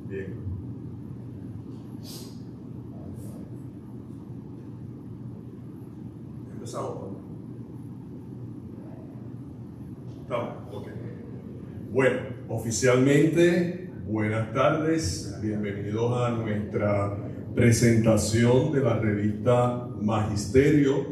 Bien. Empezamos. Estamos, ok. Bueno, oficialmente, buenas tardes, bienvenidos a nuestra presentación de la revista Magisterio,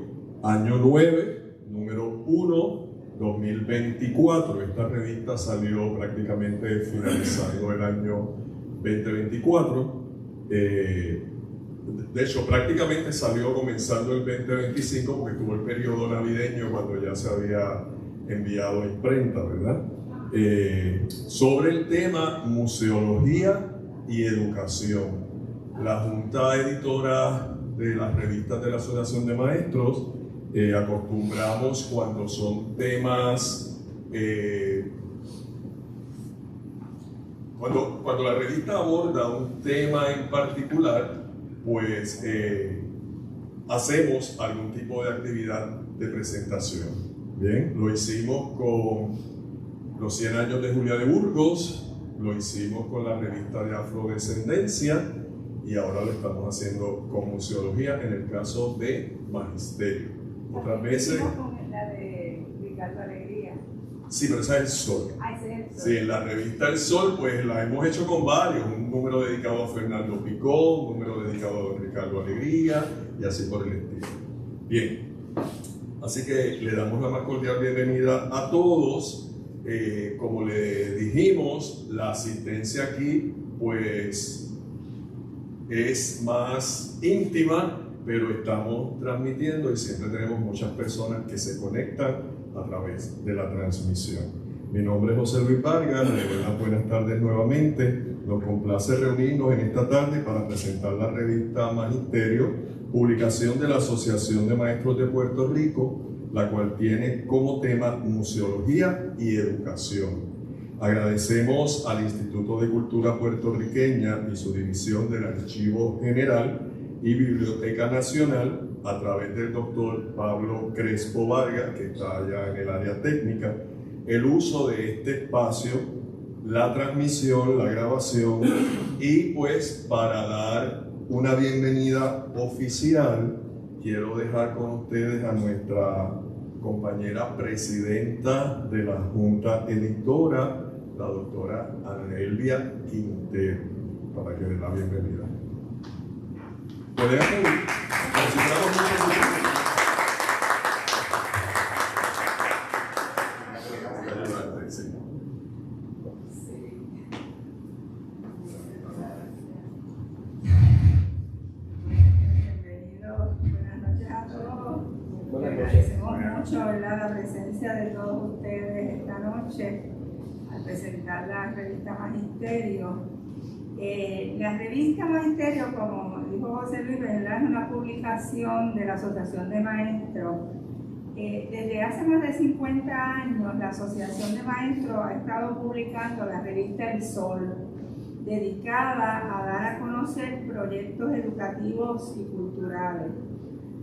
año 9, número 1, 2024. Esta revista salió prácticamente finalizando el año 2024. De hecho, prácticamente salió comenzando el 2025 porque tuvo el periodo navideño cuando ya se había enviado a imprenta, ¿verdad? Sobre el tema museología y educación. La Junta Editora de las revistas de la Asociación de Maestros acostumbramos cuando son temas, cuando la revista aborda un tema en particular, pues hacemos algún tipo de actividad de presentación. Bien, lo hicimos con los 100 años de Julia de Burgos, lo hicimos con la revista de Afrodescendencia y ahora lo estamos haciendo con museología en el caso de Magisterio. Otras veces... con la de Ricardo Alegría. Sí, pero esa es El Sol. Ah, ese es El Sol. Sí, en la revista El Sol, pues la hemos hecho con varios, un número dedicado a Fernando Picó, un número dedicado a Ricardo Alegría y así por el estilo. Bien, así que le damos la más cordial bienvenida a todos. Como le dijimos, la asistencia aquí pues es más íntima, pero estamos transmitiendo y siempre tenemos muchas personas que se conectan a través de la transmisión. Mi nombre es José Luis Vargas, le doy las buenas tardes nuevamente. Nos complace reunirnos en esta tarde para presentar la revista Magisterio, publicación de la Asociación de Maestros de Puerto Rico, la cual tiene como tema museología y educación. Agradecemos al Instituto de Cultura Puertorriqueña y su división del Archivo General y Biblioteca Nacional, a través del doctor Pablo Crespo Vargas, que está allá en el área técnica, el uso de este espacio, la transmisión, la grabación, y pues para dar una bienvenida oficial, quiero dejar con ustedes a nuestra compañera presidenta de la Junta Editora, la doctora Ana Elvia Quintero, para que den la bienvenida. ¿Pueden aplaudir? Como si fuéramos muchos. Agradecemos mucho, ¿verdad?, la presencia de todos ustedes esta noche al presentar la revista Magisterio. La revista Magisterio, como dijo José Luis, ¿verdad?, es una publicación de la Asociación de Maestros. Desde hace más de 50 años, la Asociación de Maestros ha estado publicando la revista El Sol, dedicada a dar a conocer proyectos educativos y culturales.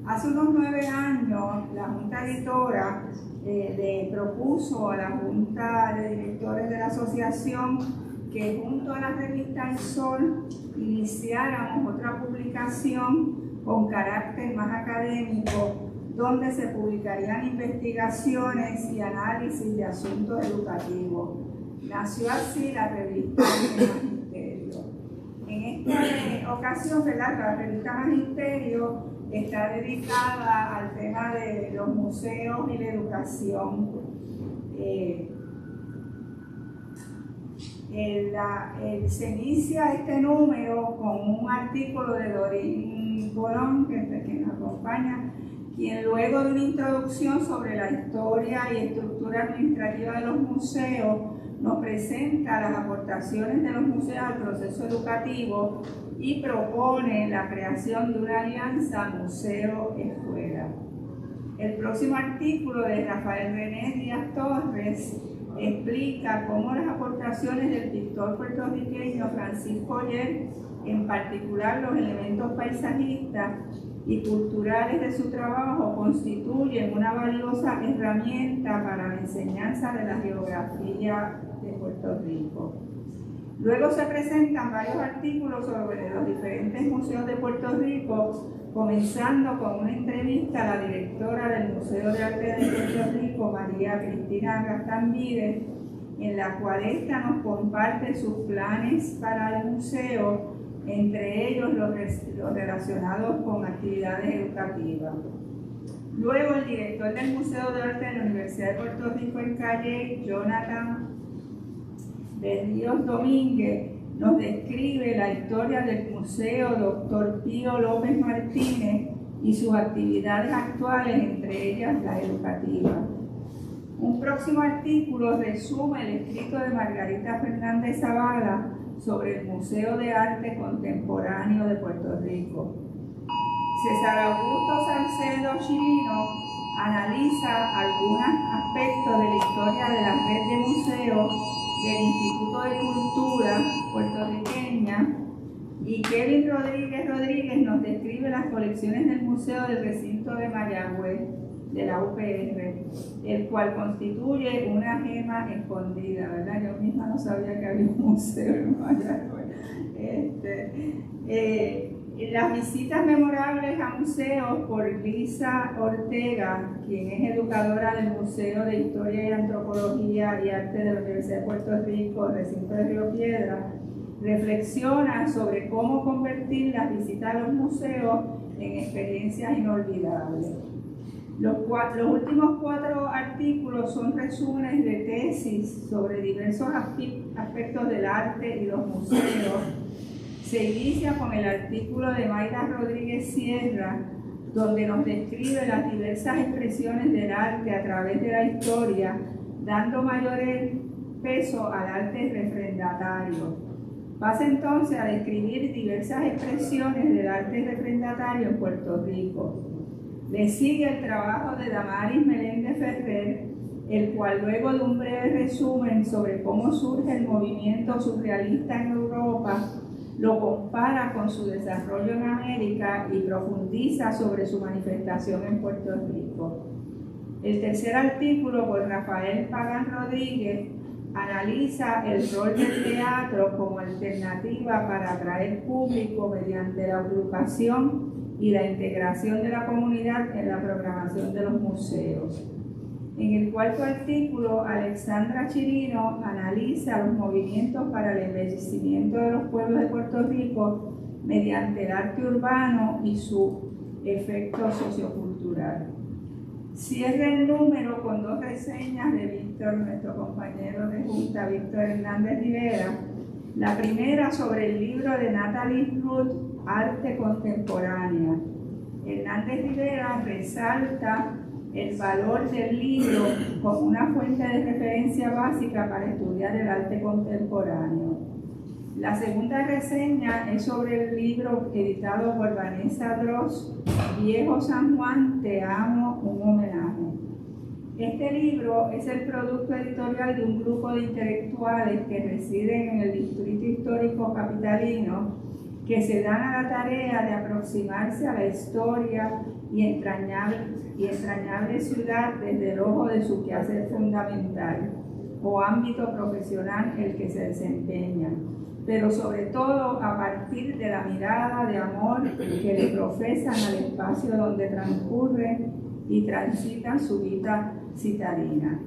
Hace unos 9 años, la Junta Editora le propuso a la Junta de Directores de la Asociación que junto a la revista El Sol iniciáramos otra publicación con carácter más académico, donde se publicarían investigaciones y análisis de asuntos educativos. Nació así la revista Magisterio. En esta ocasión, ¿verdad?, la revista Magisterio está dedicada al tema de los museos y la educación. Se inicia este número con un artículo de Dorín Colón, que nos acompaña, quien luego de una introducción sobre la historia y estructura administrativa de los museos, nos presenta las aportaciones de los museos al proceso educativo y propone la creación de una alianza museo-escuela. El próximo artículo de Rafael René Díaz Torres explica cómo las aportaciones del pintor puertorriqueño Francisco Oller, en particular los elementos paisajistas y culturales de su trabajo, constituyen una valiosa herramienta para la enseñanza de la geografía de Puerto Rico. Luego se presentan varios artículos sobre los diferentes museos de Puerto Rico, comenzando con una entrevista a la directora del Museo de Arte de Puerto Rico, María Cristina Gastambide, en la cual esta nos comparte sus planes para el museo, entre ellos los relacionados con actividades educativas. Luego el director del Museo de Arte de la Universidad de Puerto Rico en Calle, Jonathan de Ríos Domínguez, nos describe la historia del museo Dr. Pío López Martínez y sus actividades actuales, entre ellas la educativa. Un próximo artículo resume el escrito de Margarita Fernández Zavala sobre el Museo de Arte Contemporáneo de Puerto Rico. César Augusto Salcedo Chirino analiza algunos aspectos de la historia de la red de museos del Instituto de Cultura puertorriqueña, y Kevin Rodríguez nos describe las colecciones del Museo del Recinto de Mayagüez de la UPR, el cual constituye una gema escondida, ¿verdad? Yo misma no sabía que había un museo en Mayagüez. Las visitas memorables a museos por Lisa Ortega, quien es educadora del Museo de Historia y Antropología y Arte de la Universidad de Puerto Rico, recinto de Río Piedra, reflexiona sobre cómo convertir las visitas a los museos en experiencias inolvidables. Los últimos 4 artículos son resúmenes de tesis sobre diversos aspectos del arte y los museos. Se inicia con el artículo de Mayra Rodríguez Sierra, donde nos describe las diversas expresiones del arte a través de la historia, dando mayor peso al arte refrendatario. Pasa entonces a describir diversas expresiones del arte refrendatario en Puerto Rico. Le sigue el trabajo de Damaris Meléndez Ferrer, el cual luego de un breve resumen sobre cómo surge el movimiento surrealista en Europa, lo compara con su desarrollo en América y profundiza sobre su manifestación en Puerto Rico. El tercer artículo, por Rafael Pagán Rodríguez, analiza el rol del teatro como alternativa para atraer público mediante la educación y la integración de la comunidad en la programación de los museos. En el cuarto artículo, Alexandra Chirino analiza los movimientos para el embellecimiento de los pueblos de Puerto Rico mediante el arte urbano y su efecto sociocultural. Cierra el número con 2 reseñas de Víctor, nuestro compañero de junta, Víctor Hernández Rivera. La primera sobre el libro de Natalie Ruth, Arte Contemporánea. Hernández Rivera resalta el valor del libro como una fuente de referencia básica para estudiar el arte contemporáneo. La segunda reseña es sobre el libro editado por Vanessa Dross, Viejo San Juan, Te Amo, un homenaje. Este libro es el producto editorial de un grupo de intelectuales que residen en el Distrito Histórico Capitalino, que se dan a la tarea de aproximarse a la historia y entrañable ciudad desde el ojo de su quehacer fundamental o ámbito profesional en el que se desempeñan, pero sobre todo a partir de la mirada de amor que le profesan al espacio donde transcurren y transitan su vida citadina.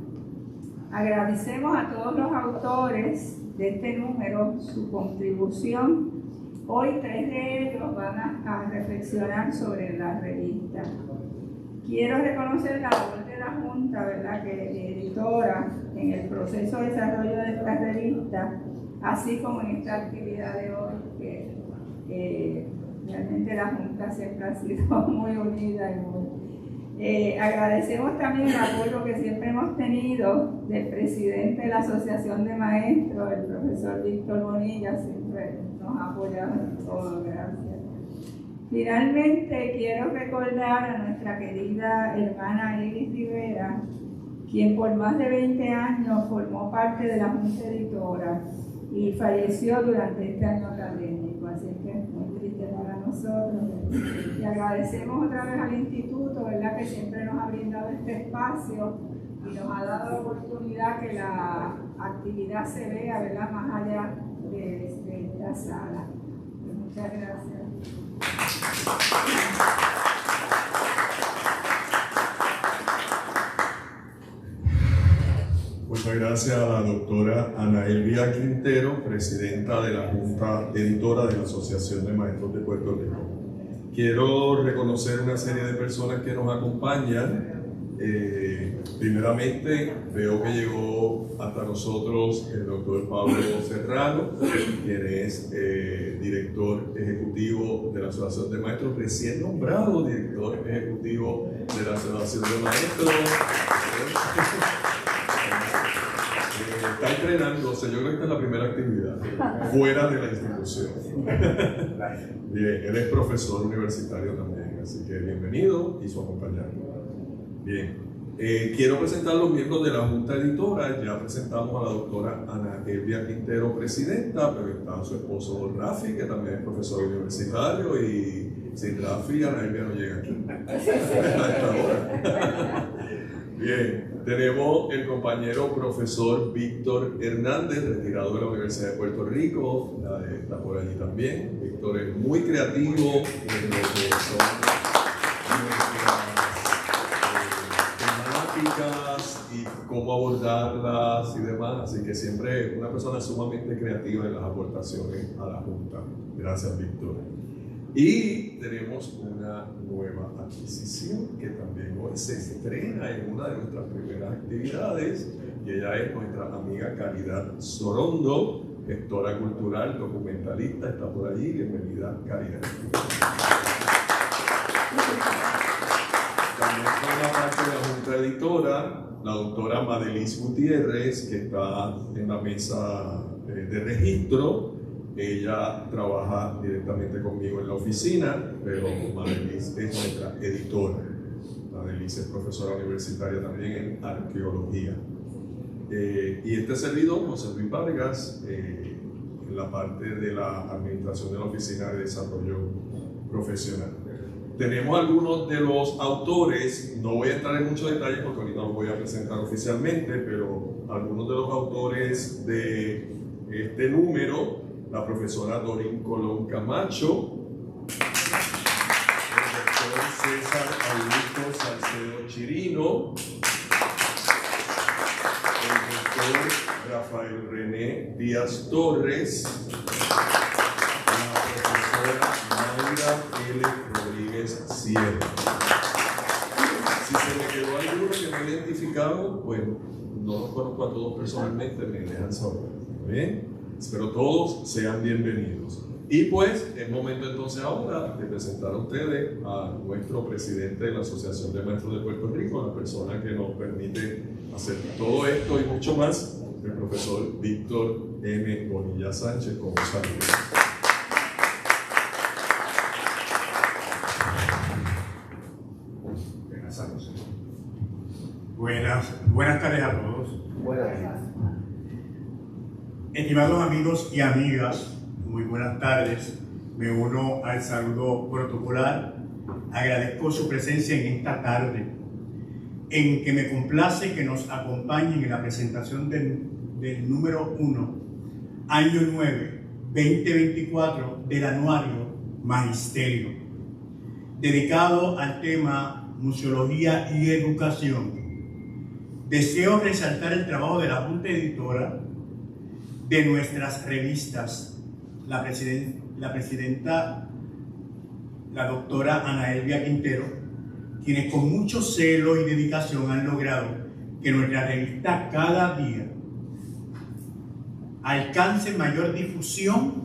Agradecemos a todos los autores de este número su contribución. Hoy 3 de ellos van a reflexionar sobre la revista. Quiero reconocer la labor de la Junta, ¿verdad?, que editora en el proceso de desarrollo de esta revista, así como en esta actividad de hoy, que realmente la Junta siempre ha sido muy unida y muy... agradecemos también el apoyo que siempre hemos tenido del presidente de la Asociación de Maestros, el profesor Víctor Bonilla, siempre nos ha apoyado en todo, gracias. Finalmente, quiero recordar a nuestra querida hermana Iris Rivera, quien por más de 20 años formó parte de la Junta Editora y falleció durante este año académico, así que es muy triste para nosotros. Y agradecemos otra vez al Instituto, ¿verdad?, que siempre nos ha brindado este espacio y nos ha dado la oportunidad que la actividad se vea, ¿verdad?, más allá de sala. Muchas gracias. Muchas gracias a la doctora Ana Elvia Quintero, presidenta de la Junta Editora de la Asociación de Maestros de Puerto Rico. Quiero reconocer una serie de personas que nos acompañan. Primeramente, veo que llegó hasta nosotros el doctor Pablo Serrano, quien es director ejecutivo de la Asociación de Maestros, recién nombrado director ejecutivo de la Asociación de Maestros. Está entrenándose, yo creo que esta es la primera actividad fuera de la institución. Bien, él es profesor universitario también, así que bienvenido y su acompañante. Bien, quiero presentar a los miembros de la Junta Editora. Ya presentamos a la doctora Ana Elvia Quintero, presidenta, pero está su esposo Rafi, que también es profesor universitario, y sin Rafi, Ana Elvia no llega aquí a esta hora. Bien, tenemos el compañero profesor Víctor Hernández, retirado de la Universidad de Puerto Rico, está por allí también. Víctor es muy creativo en lo que son temáticas y cómo abordarlas y demás, así que siempre es una persona sumamente creativa en las aportaciones a la Junta. Gracias, Víctor. Y tenemos una nueva adquisición que también hoy se estrena en una de nuestras primeras actividades, y ella es nuestra amiga Caridad Sorondo, gestora cultural, documentalista, está por allí. Bienvenida, Caridad. También forma parte de la Junta Editora la doctora Madelis Gutiérrez, que está en la mesa de registro. Ella trabaja directamente conmigo en la oficina, pero Madelis es nuestra editora. Madelis es profesora universitaria también en arqueología. Y este servidor, José Luis Vargas, en la parte de la administración de la Oficina de Desarrollo Profesional. Tenemos algunos de los autores, no voy a entrar en muchos detalles porque ahorita los voy a presentar oficialmente, pero algunos de los autores de este número: la profesora Dorín Colón Camacho, el doctor César Augusto Salcedo Chirino, el doctor Rafael René Díaz Torres, la profesora Mayra L. Rodríguez Sierra. Si se me quedó alguno que no he identificado, pues no los conozco a todos personalmente, me dejan saber. ¿Bien? Espero todos sean bienvenidos. Y pues es momento entonces ahora de presentar a ustedes a nuestro presidente de la Asociación de Maestros de Puerto Rico, la persona que nos permite hacer todo esto y mucho más, el profesor Víctor M. Bonilla Sánchez, con saludos. Buenas tardes a todos. Buenas tardes. Estimados amigos y amigas, muy buenas tardes. Me uno al saludo protocolar. Agradezco su presencia en esta tarde, en que me complace que nos acompañen en la presentación del número 1, año 9, 2024 del anuario Magisterio, dedicado al tema Museología y Educación. Deseo resaltar el trabajo de la Junta Editora, de nuestras revistas, la presidenta, la doctora Ana Elvia Quintero, quienes con mucho celo y dedicación han logrado que nuestra revista cada día alcance mayor difusión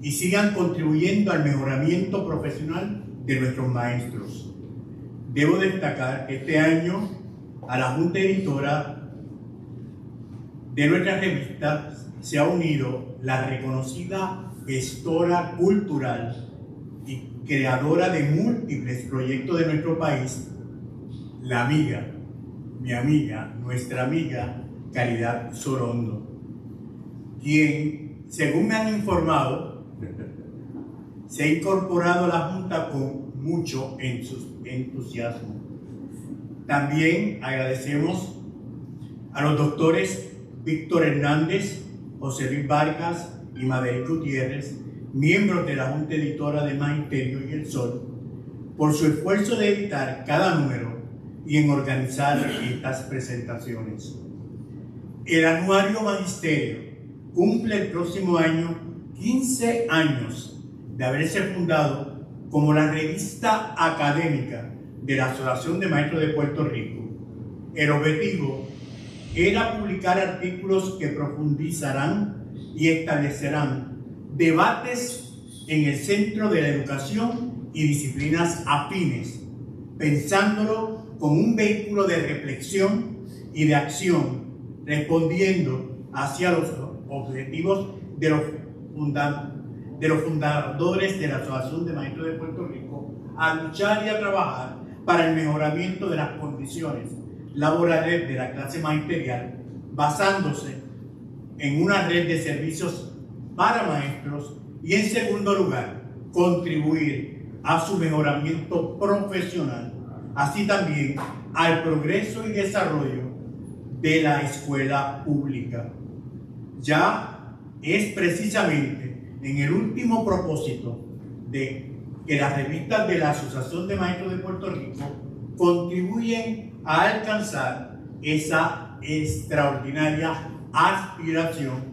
y sigan contribuyendo al mejoramiento profesional de nuestros maestros. Debo destacar que este año a la Junta Editora de nuestra revista se ha unido la reconocida gestora cultural y creadora de múltiples proyectos de nuestro país, la amiga, mi amiga, nuestra amiga Caridad Sorondo, quien, según me han informado, se ha incorporado a la Junta con mucho entusiasmo. También agradecemos a los doctores Víctor Hernández, José Luis Vargas y Mabel Gutiérrez, miembros de la Junta Editora de Magisterio y El Sol, por su esfuerzo de editar cada número y en organizar estas presentaciones. El Anuario Magisterio cumple el próximo año 15 años de haberse fundado como la revista académica de la Asociación de Maestros de Puerto Rico. El objetivo era publicar artículos que profundizarán y establecerán debates en el centro de la educación y disciplinas afines, pensándolo como un vehículo de reflexión y de acción, respondiendo hacia los objetivos de los fundadores de la Asociación de Maestros de Puerto Rico, a luchar y a trabajar para el mejoramiento de las condiciones laborales de la clase magisterial, basándose en una red de servicios para maestros y, en segundo lugar, contribuir a su mejoramiento profesional, así también al progreso y desarrollo de la escuela pública. Ya es precisamente en el último propósito de que las revistas de la Asociación de Maestros de Puerto Rico contribuyen a alcanzar esa extraordinaria aspiración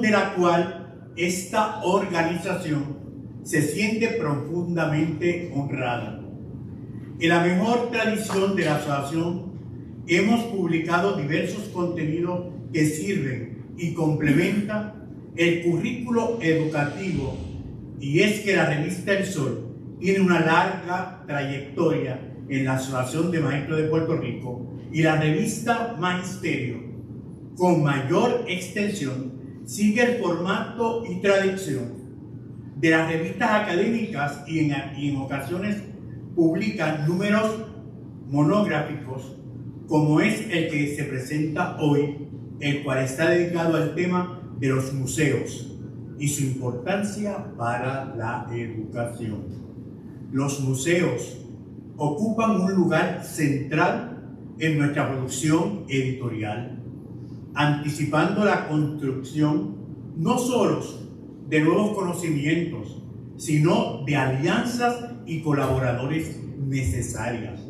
de la cual esta organización se siente profundamente honrada. En la mejor tradición de la asociación hemos publicado diversos contenidos que sirven y complementan el currículo educativo, y es que la revista El Sol tiene una larga trayectoria en la Asociación de Maestros de Puerto Rico, y la revista Magisterio, con mayor extensión, sigue el formato y tradición de las revistas académicas y en ocasiones publica números monográficos, como es el que se presenta hoy, el cual está dedicado al tema de los museos y su importancia para la educación. Los museos ocupan un lugar central en nuestra producción editorial, anticipando la construcción no solo de nuevos conocimientos, sino de alianzas y colaboradores necesarias.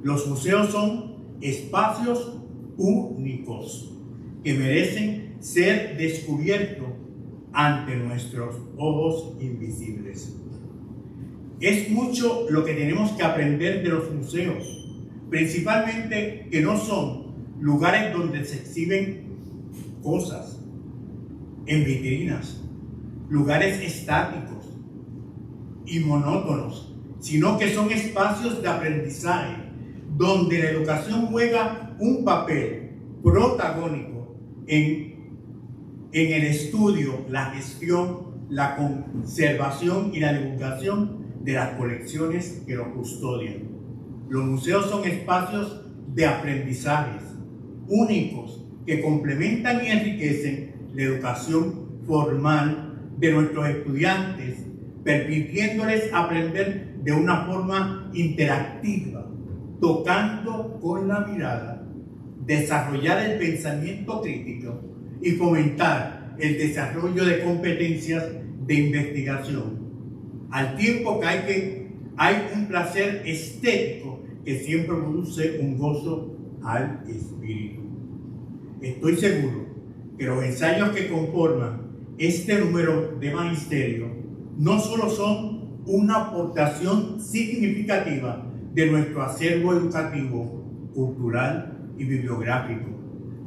Los museos son espacios únicos que merecen ser descubiertos ante nuestros ojos invisibles. Es mucho lo que tenemos que aprender de los museos, principalmente que no son lugares donde se exhiben cosas en vitrinas, lugares estáticos y monótonos, sino que son espacios de aprendizaje donde la educación juega un papel protagónico en el estudio, la gestión, la conservación y la divulgación de las colecciones que lo custodian. Los museos son espacios de aprendizajes únicos que complementan y enriquecen la educación formal de nuestros estudiantes, permitiéndoles aprender de una forma interactiva, tocando con la mirada, desarrollar el pensamiento crítico y fomentar el desarrollo de competencias de investigación, al tiempo que hay un placer estético que siempre produce un gozo al espíritu. Estoy seguro que los ensayos que conforman este número de Magisterio no solo son una aportación significativa de nuestro acervo educativo, cultural y bibliográfico,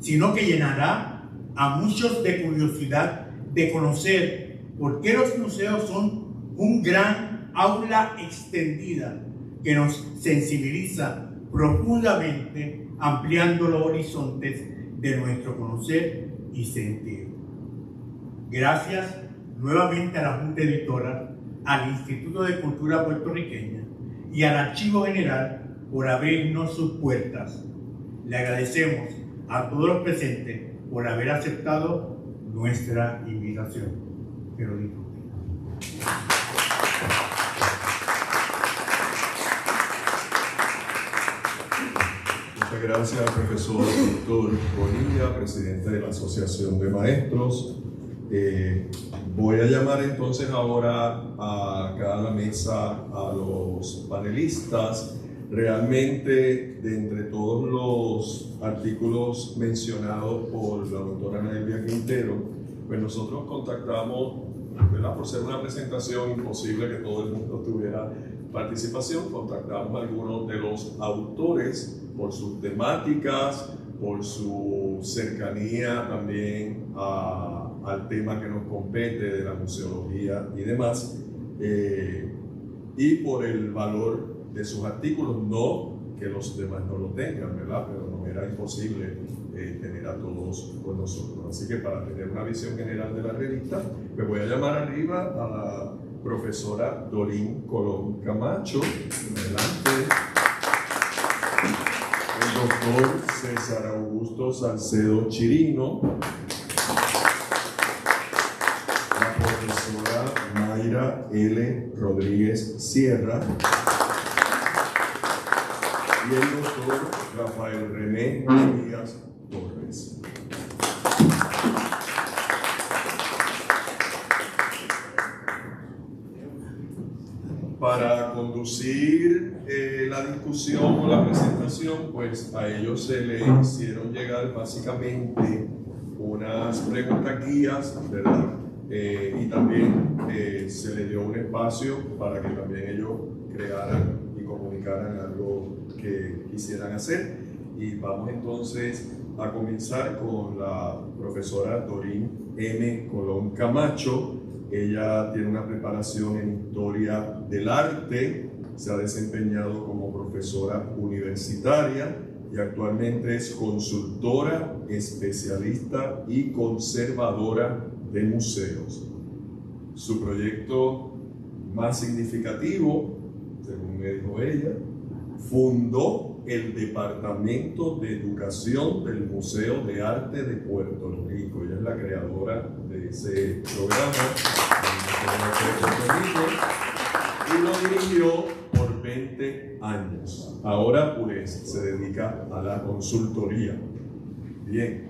sino que llenará a muchos de curiosidad de conocer por qué los museos son un gran aula extendida que nos sensibiliza profundamente, ampliando los horizontes de nuestro conocer y sentir. Gracias nuevamente a la Junta Editora, al Instituto de Cultura Puertorriqueña y al Archivo General por abrirnos sus puertas. Le agradecemos a todos los presentes por haber aceptado nuestra invitación. Que lo disfruten. Muchas Muchas gracias, profesor Víctor Bonilla, presidente de la Asociación de Maestros. Voy a llamar entonces ahora acá a la mesa a los panelistas. Realmente, de entre todos los artículos mencionados por la doctora Nelvia Quintero, pues nosotros contactamos, ¿verdad? Por ser una presentación imposible que todo el mundo tuviera participación, contactamos a algunos de los autores por sus temáticas, por su cercanía también al tema que nos compete de la museología y demás, y por el valor de sus artículos, no que los demás no lo tengan, ¿verdad? Pero no era imposible tener a todos con nosotros. Así que para tener una visión general de la revista, me voy a llamar arriba a la profesora Dorín Colón Camacho. Adelante. El doctor César Augusto Salcedo Chirino. La profesora Mayra L. Rodríguez Sierra. Y el doctor Rafael René Díaz Torres. Para conducir la discusión o la presentación, pues a ellos se les hicieron llegar básicamente unas preguntas guías, ¿verdad? Y también se les dio un espacio para que también ellos crearan y comunicaran algo que quisieran hacer. Y vamos entonces a comenzar con la profesora Dorín M. Colón Camacho. Ella tiene una preparación en Historia del Arte, se ha desempeñado como profesora universitaria y actualmente es consultora, especialista y conservadora de museos. Su proyecto más significativo, según me dijo ella, fundó el Departamento de Educación del Museo de Arte de Puerto Rico. Ella es la creadora de ese programa de Puerto Rico y lo dirigió por 20 años. Ahora pues se dedica a la consultoría. Bien.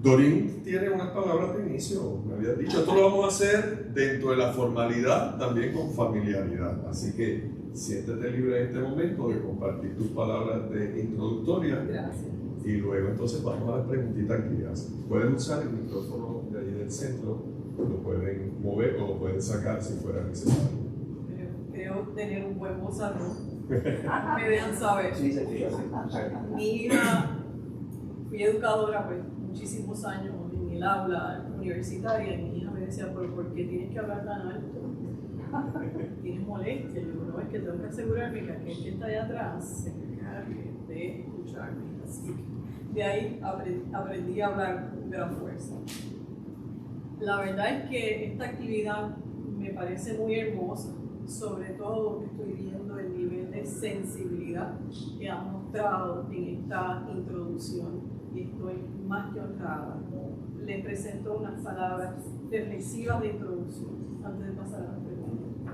Dorín tiene unas palabras de inicio, me había dicho. Esto lo vamos a hacer dentro de la formalidad, también con familiaridad. Así que siéntete libre en este momento de compartir tus palabras de introductoria. Gracias. Y luego entonces vamos a las preguntitas guías. Pueden usar el micrófono de ahí del centro, lo pueden mover o lo pueden sacar si fuera necesario. Creo tener un buen bozarrón. Me dejan saber. Sí, se fija, sí. Mi hija, fui educadora pues muchísimos años en el aula universitaria y mi hija me decía, ¿pero por qué tienes que hablar tan alto? ¿Tienes molestia? Y yo, no, es que tengo que asegurarme que aquel que está allá atrás se encargue de escucharme. Así que de ahí aprendí a hablar con gran fuerza. La verdad es que esta actividad me parece muy hermosa, sobre todo porque estoy viendo el nivel de sensibilidad que han mostrado en esta introducción y estoy más que honrada. Les presento unas palabras reflexivas de introducción antes de pasar a la pregunta.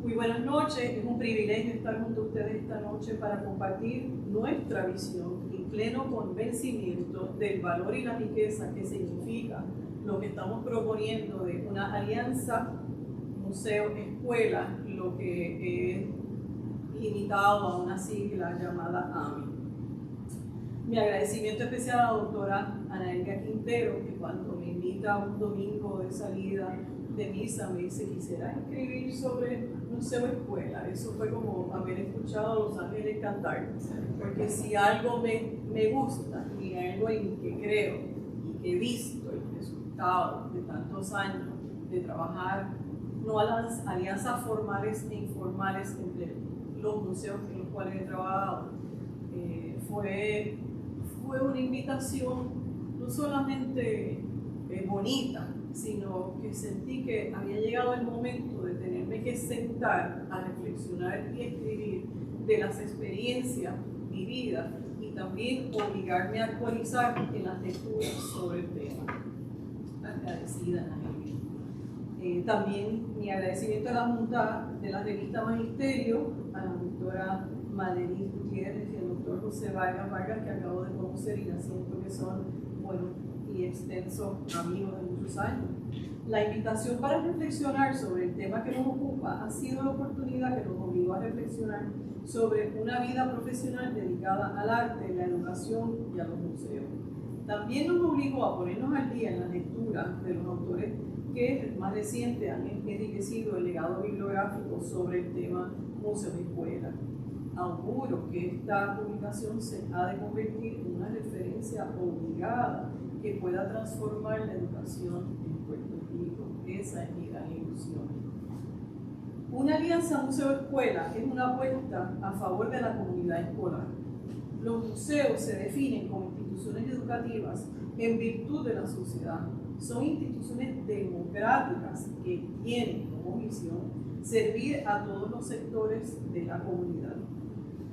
Muy buenas noches, es un privilegio estar junto a ustedes esta noche para compartir nuestra visión en pleno convencimiento del valor y la riqueza que significa lo que estamos proponiendo de una alianza museo-escuela, lo que es limitado a una sigla llamada AMI. Mi agradecimiento especial a la doctora Anaelga Quintero, que cuando me invita un domingo de salida de misa me dice, quisiera escribir sobre museo-escuela. Eso fue como haber escuchado a los ángeles cantar, porque si algo me gusta y algo en que creo y que he visto el resultado de tantos años de trabajar no a las alianzas formales e informales entre los museos en los cuales he trabajado, fue una invitación no solamente bonita, sino que sentí que había llegado el momento de tenerme que sentar a reflexionar y escribir de las experiencias vividas y también obligarme a actualizar en las lecturas sobre el tema. Agradecida, Ana. También mi agradecimiento a la Junta de la revista Magisterio, a la doctora Madeline Gutiérrez y al doctor José Vargas, que acabo de conocer y siento que son buenos y extensos amigos de muchos años. La invitación para reflexionar sobre el tema que nos ocupa ha sido la oportunidad que nos obligó a reflexionar sobre una vida profesional dedicada al arte, la educación y a los museos. También nos obligó a ponernos al día en la lectura de los autores que más recientes han enriquecido el legado bibliográfico sobre el tema museos y escuelas. Auguro que esta publicación se ha de convertir en una referencia obligada que pueda transformar la educación en Puerto Rico. Esa es mi gran ilusión. Una alianza museo-escuela es una apuesta a favor de la comunidad escolar. Los museos se definen como instituciones educativas en virtud de la sociedad. Son instituciones democráticas que tienen como misión servir a todos los sectores de la comunidad.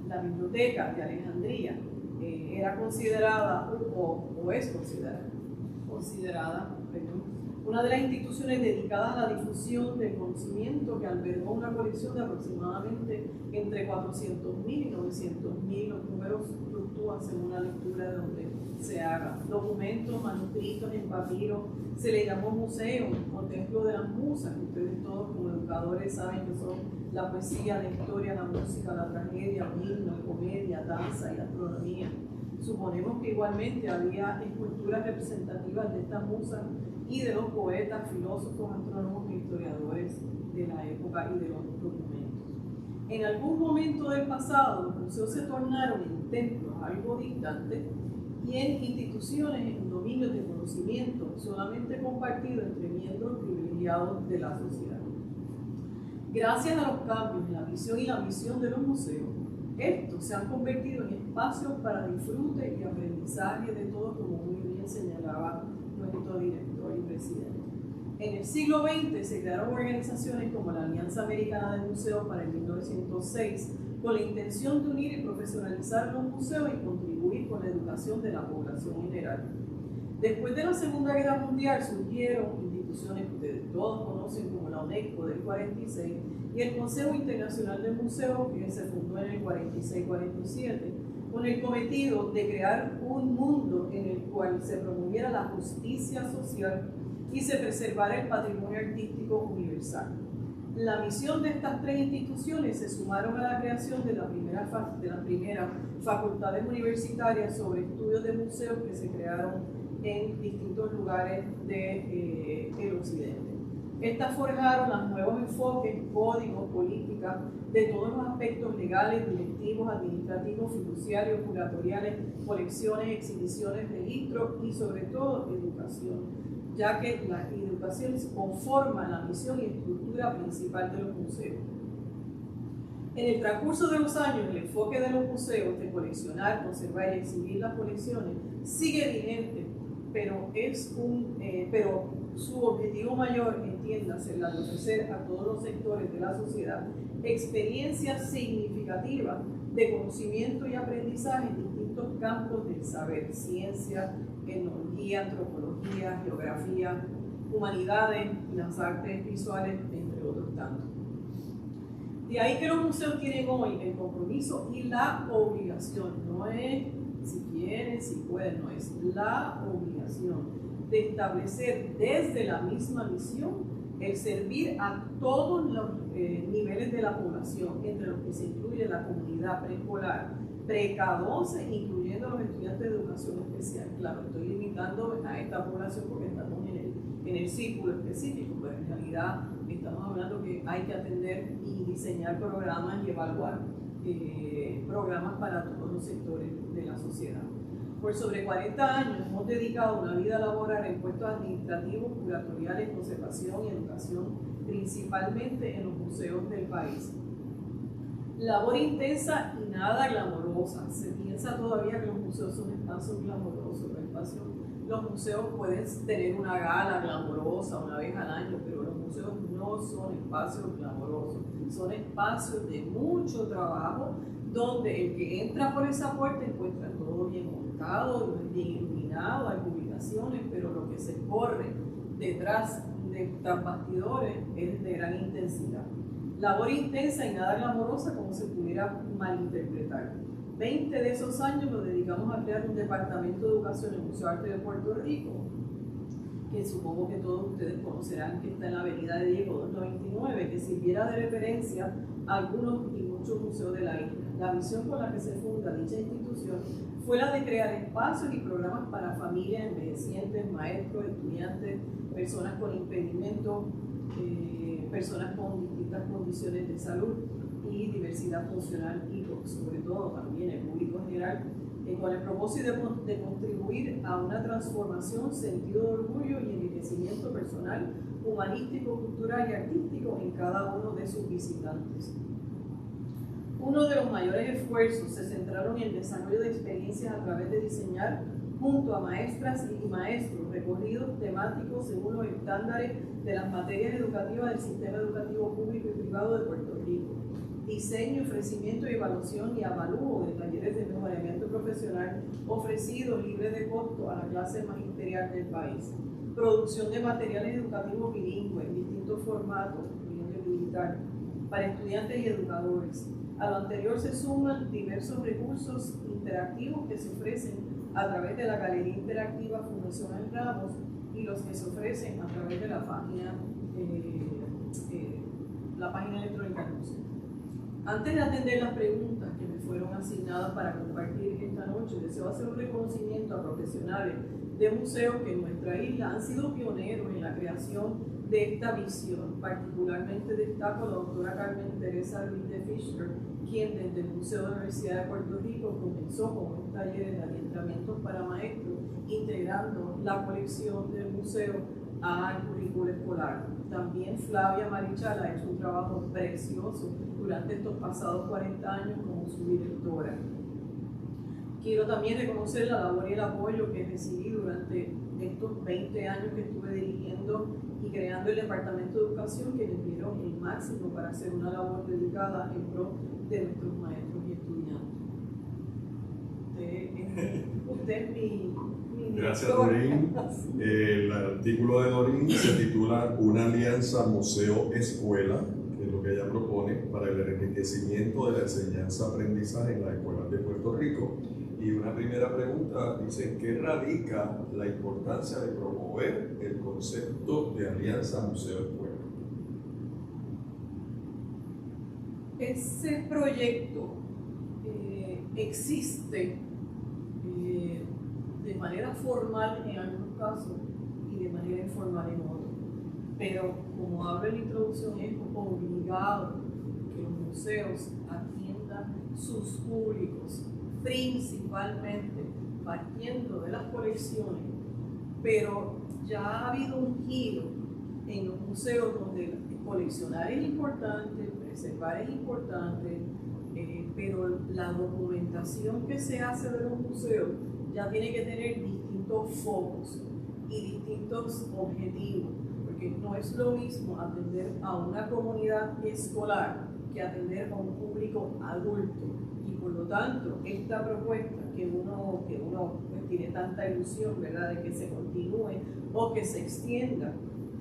La Biblioteca de Alejandría era considerada, o es considerada una de las instituciones dedicadas a la difusión del conocimiento, que albergó una colección de aproximadamente entre 400.000 y 900.000, los números fluctúan según la lectura de donde se haga. Documentos, manuscritos en papiro, se le llamó museo o templo de las musas, que ustedes todos como educadores saben que son la poesía, la historia, la música, la tragedia, un himno, comedia, danza y astronomía. Suponemos que igualmente había esculturas representativas de estas musas y de los poetas, filósofos, astrónomos e historiadores de la época y de los documentos. En algún momento del pasado, los museos se tornaron en templos algo distantes y en instituciones en dominios de conocimiento solamente compartidos entre miembros privilegiados de la sociedad. Gracias a los cambios en la visión y la misión de los museos, estos se han convertido en espacios para disfrute y aprendizaje de todos, como muy bien señalaba nuestro director y presidente. En el siglo XX se crearon organizaciones como la Alianza Americana de Museos para el 1906, con la intención de unir y profesionalizar los museos y contribuir con la educación de la población general. Después de la Segunda Guerra Mundial surgieron instituciones que ustedes todos conocen como la UNESCO del 46 y el Consejo Internacional de Museos, que se fundó en el 46-47, con el cometido de crear un mundo en el cual se promoviera la justicia social y se preservara el patrimonio artístico universal. La misión de estas tres instituciones se sumaron a la creación de las primeras facultades universitarias sobre estudios de museos que se crearon en distintos lugares del occidente. Estas forjaron los nuevos enfoques, códigos, políticas de todos los aspectos legales, directivos, administrativos, fiduciarios, curatoriales, colecciones, exhibiciones, registros y sobre todo educación, ya que la educación conforma la misión y estructura principal de los museos. En el transcurso de los años, el enfoque de los museos de coleccionar, conservar y exhibir las colecciones sigue vigente, pero su objetivo mayor, entiéndase, la de ofrecer a todos los sectores de la sociedad experiencias significativas de conocimiento y aprendizaje en distintos campos del saber: ciencia, etnología, antropología, geografía, humanidades, las artes visuales, entre otros tantos. De ahí que los museos tienen hoy el compromiso y la obligación, no es si quieren, si pueden, no es la obligación de establecer desde la misma misión el servir a todos los niveles de la población, entre los que se incluye la comunidad preescolar, pre-K12, incluyendo a los estudiantes de educación especial. Claro, estoy limitando a esta población porque estamos en el círculo específico, pero en realidad estamos hablando que hay que atender y diseñar programas y evaluar programas para todos los sectores de la sociedad. Por sobre 40 años hemos dedicado una vida laboral en puestos administrativos, curatoriales, conservación y educación, principalmente en los museos del país. Labor intensa y nada glamorosa. Se piensa todavía que los museos son espacios glamorosos. Los museos pueden tener una gala glamorosa una vez al año, pero los museos no son espacios glamorosos. Son espacios de mucho trabajo, donde el que entra por esa puerta encuentra todo bien montado, bien iluminado, hay publicaciones, pero lo que se corre detrás de tras bastidores es de gran intensidad. Labor intensa y nada glamorosa como se pudiera malinterpretar. 20 de esos años los dedicamos a crear un departamento de educación en el Museo de Arte de Puerto Rico, que supongo que todos ustedes conocerán que está en la Avenida de Diego 299, que sirviera de referencia a algunos y muchos museos de la isla. La visión con la que se funda dicha institución fue la de crear espacios y programas para familias, envejecientes, maestros, estudiantes, personas con impedimentos, personas con distintas condiciones de salud y diversidad funcional y sobre todo también el público en general, con el propósito de contribuir a una transformación, sentido de orgullo y enriquecimiento personal, humanístico, cultural y artístico en cada uno de sus visitantes. Uno de los mayores esfuerzos se centraron en el desarrollo de experiencias a través de diseñar junto a maestras y maestros recorridos temáticos según los estándares de las materias educativas del sistema educativo público y privado de Puerto Rico. Diseño, ofrecimiento, evaluación y avalúo de talleres de mejoramiento profesional ofrecidos libre de costo a la clase magisterial del país. Producción de materiales educativos bilingües en distintos formatos, incluyendo el digital, para estudiantes y educadores. A lo anterior se suman diversos recursos interactivos que se ofrecen a través de la Galería Interactiva Fundación El Ramos y los que se ofrecen a través de la página electrónica del museo. Antes de atender las preguntas que me fueron asignadas para compartir esta noche, deseo hacer un reconocimiento a profesionales de museos que en nuestra isla han sido pioneros en la creación de esta visión. Particularmente destaco a la doctora Carmen Teresa Ruiz de Fischer, quien desde el Museo de la Universidad de Puerto Rico comenzó con unos talleres de adiestramientos para maestros, integrando la colección del museo al currículo escolar. También Flavia Marichal ha hecho un trabajo precioso durante estos pasados 40 años como su directora. Quiero también reconocer la labor y el apoyo que recibí durante estos 20 años que estuve dirigiendo y creando el Departamento de Educación, que les dieron el máximo para hacer una labor dedicada en pro de nuestros maestros y estudiantes. Usted es mi Gracias, Dorín. El artículo de Dorín se titula Una alianza museo-escuela, que es lo que ella propone para el enriquecimiento de la enseñanza-aprendizaje en las escuelas de Puerto Rico. Y una primera pregunta dice, ¿en qué radica la importancia de promover el concepto de alianza museo-escuela? Ese proyecto existe de manera formal en algunos casos y de manera informal en otros. Pero como habla en la introducción, es obligado que los museos atiendan sus públicos, principalmente partiendo de las colecciones, pero ya ha habido un giro en los museos donde coleccionar es importante, preservar es importante, pero la documentación que se hace de los museos ya tiene que tener distintos focos y distintos objetivos, porque no es lo mismo atender a una comunidad escolar que atender a un público adulto. Y por lo tanto, esta propuesta que uno pues, tiene tanta ilusión, ¿verdad?, de que se continúe o que se extienda,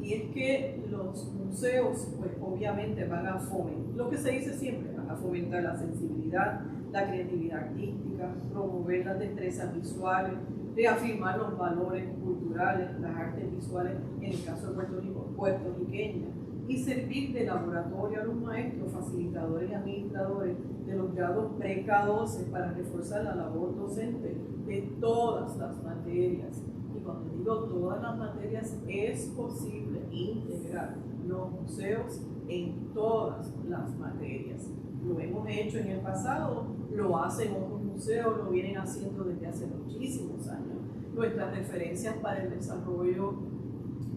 y es que los museos, pues obviamente van a fomentar, lo que se dice siempre, van a fomentar la sensibilidad, la creatividad artística, promover las destrezas visuales, reafirmar los valores culturales, las artes visuales, en el caso de Puerto Rico, puertorriqueña, y servir de laboratorio a los maestros, facilitadores y administradores de los grados pre-K12 para reforzar la labor docente de todas las materias. Y cuando digo todas las materias, es posible integrar los museos en todas las materias. Lo hemos hecho en el pasado, lo hacen otros museos, lo vienen haciendo desde hace muchísimos años. Nuestras referencias para el desarrollo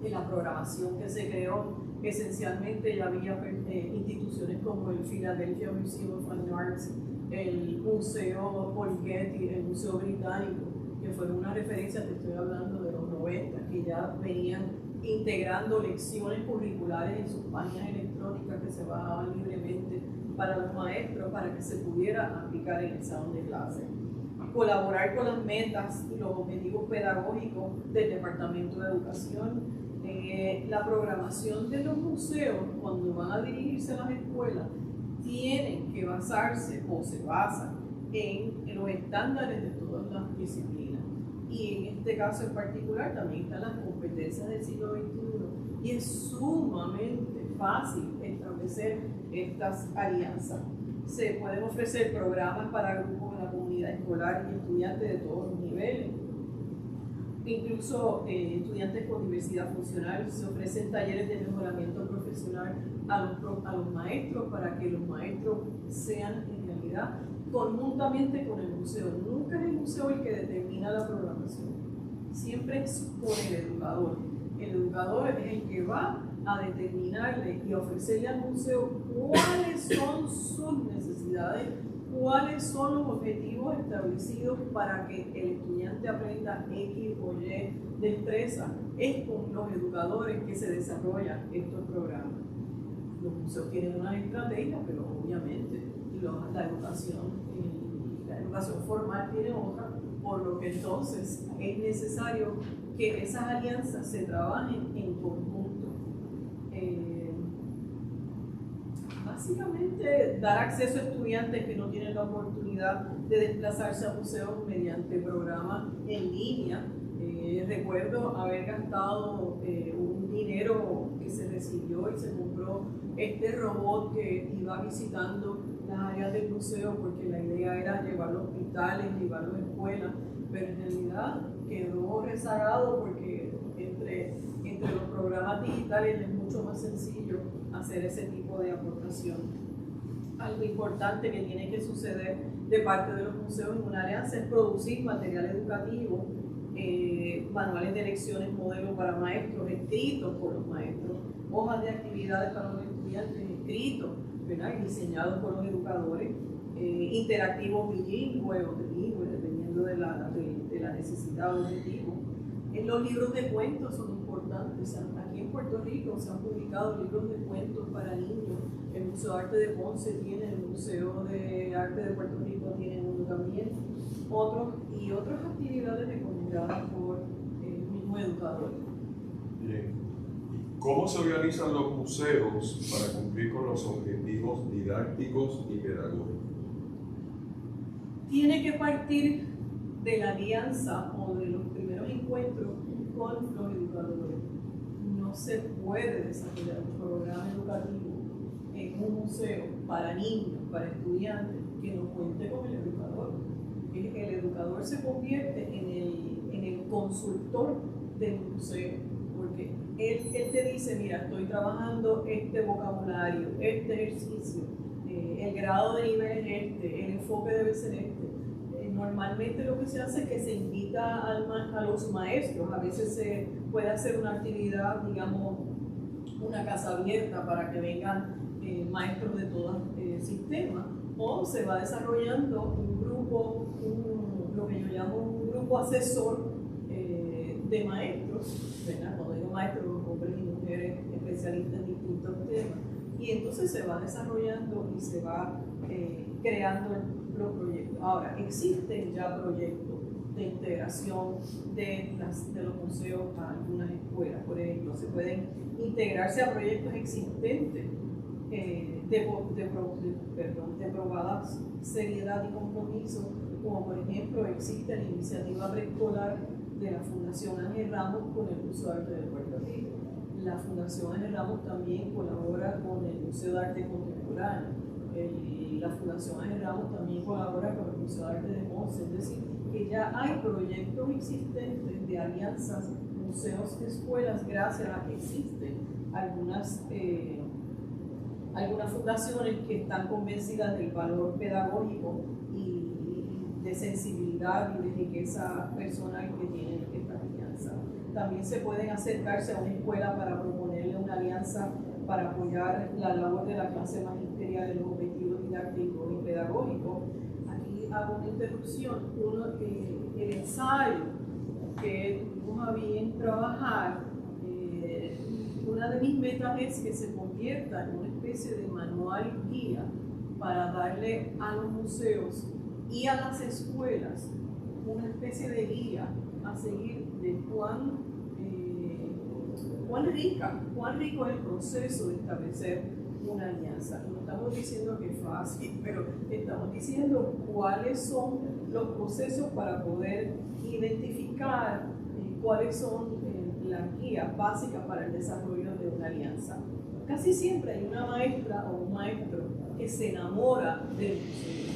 de la programación que se creó, esencialmente ya había instituciones como el Philadelphia Museum of Fine Arts, el Museo Paul Getty, el Museo Británico, que fueron una referencia, te estoy hablando de los 90, que ya venían integrando lecciones curriculares en sus páginas electrónicas que se bajaban libremente para los maestros, para que se pudiera aplicar en el salón de clase. Colaborar con las metas y los objetivos pedagógicos del Departamento de Educación, La programación de los museos, cuando van a dirigirse a las escuelas, tienen que basarse o se basan en los estándares de todas las disciplinas. Y en este caso en particular también están las competencias del siglo XXI. Y es sumamente fácil establecer estas alianzas. Se pueden ofrecer programas para grupos en la comunidad escolar y estudiantes de todos los niveles. Incluso estudiantes con diversidad funcional. Se ofrecen talleres de mejoramiento profesional a los maestros para que los maestros sean en realidad conjuntamente con el museo. Nunca es el museo el que determina la programación, siempre es con el educador. El educador es el que va a determinarle y ofrecerle al museo cuáles son sus necesidades, cuáles son los objetivos establecidos para que el estudiante aprenda X o Y destreza. Es con los educadores que se desarrollan estos programas. Los museos tienen unas estrategias, pero obviamente la educación formal tiene otra, por lo que entonces es necesario que esas alianzas se trabajen en conjunto. Básicamente, dar acceso a estudiantes que no tienen la oportunidad de desplazarse a museos mediante programas en línea. Recuerdo haber gastado un dinero que se recibió y se compró este robot que iba visitando las áreas del museo, porque la idea era llevarlo a hospitales, llevarlo a escuelas, pero en realidad quedó rezagado porque entre los programas digitales es mucho más sencillo hacer ese tipo de aportación. Algo importante que tiene que suceder de parte de los museos en una alianza es producir material educativo, manuales de lecciones, modelos para maestros, escritos por los maestros, hojas de actividades para los estudiantes, escritos, ¿verdad? Y diseñados por los educadores, interactivos bilingües o trilingües, dependiendo de la necesidad o objetivo. Los libros de cuentos son importantes. Aquí en Puerto Rico se han publicado libros de cuentos para niños. El Museo de Arte de Ponce tiene, el Museo de Arte de Puerto Rico tiene uno también. Otras actividades recomendadas por el mismo educador. Bien. ¿Cómo se organizan los museos para cumplir con los objetivos didácticos y pedagógicos? Tiene que partir de la alianza o de los primeros encuentros con los educadores. No se puede desarrollar un programa educativo en un museo para niños, para estudiantes, que no cuente con el educador. El educador se convierte en el consultor del museo, porque él te dice, mira, estoy trabajando este vocabulario, este ejercicio, el grado de nivel es este, el enfoque debe ser este. Normalmente lo que se hace es que se invita a los maestros, a veces se puede hacer una actividad, digamos, una casa abierta para que vengan maestros de todo el sistema, o se va desarrollando un grupo, lo que yo llamo un grupo asesor de maestros, ¿verdad? Cuando digo maestros, hombres y mujeres especialistas en distintos temas, y entonces se va desarrollando y se va creando los proyectos. Ahora, existen ya proyectos de integración de los museos a algunas escuelas, por ejemplo, se pueden integrarse a proyectos existentes de probada seriedad y compromiso, como por ejemplo existe la iniciativa preescolar de la Fundación Ángel Ramos con el Museo de Arte de Puerto Rico. La Fundación Ángel Ramos también colabora con el Museo de Arte Contemporáneo. La Fundación Ángel Ramos también colabora con el Museo de Arte de Ponce, es decir, que ya hay proyectos existentes de alianzas museos-escuelas gracias a que existen algunas fundaciones que están convencidas del valor pedagógico y de sensibilidad y de riqueza personal que tienen estas alianzas. También se pueden acercarse a una escuela para proponerle una alianza para apoyar la labor de la clase magisterial en los objetivos didácticos y pedagógicos. Aquí hago una interrupción. El ensayo que tuvimos a bien trabajar, una de mis metas es que se convierta en una especie de manual guía para darle a los museos y a las escuelas una especie de guía a seguir de cuán rico es el proceso de establecer una alianza. No estamos diciendo que es fácil, pero estamos diciendo cuáles son los procesos para poder identificar cuáles son las guías básicas para el desarrollo de una alianza. Casi siempre hay una maestra o un maestro que se enamora del museo.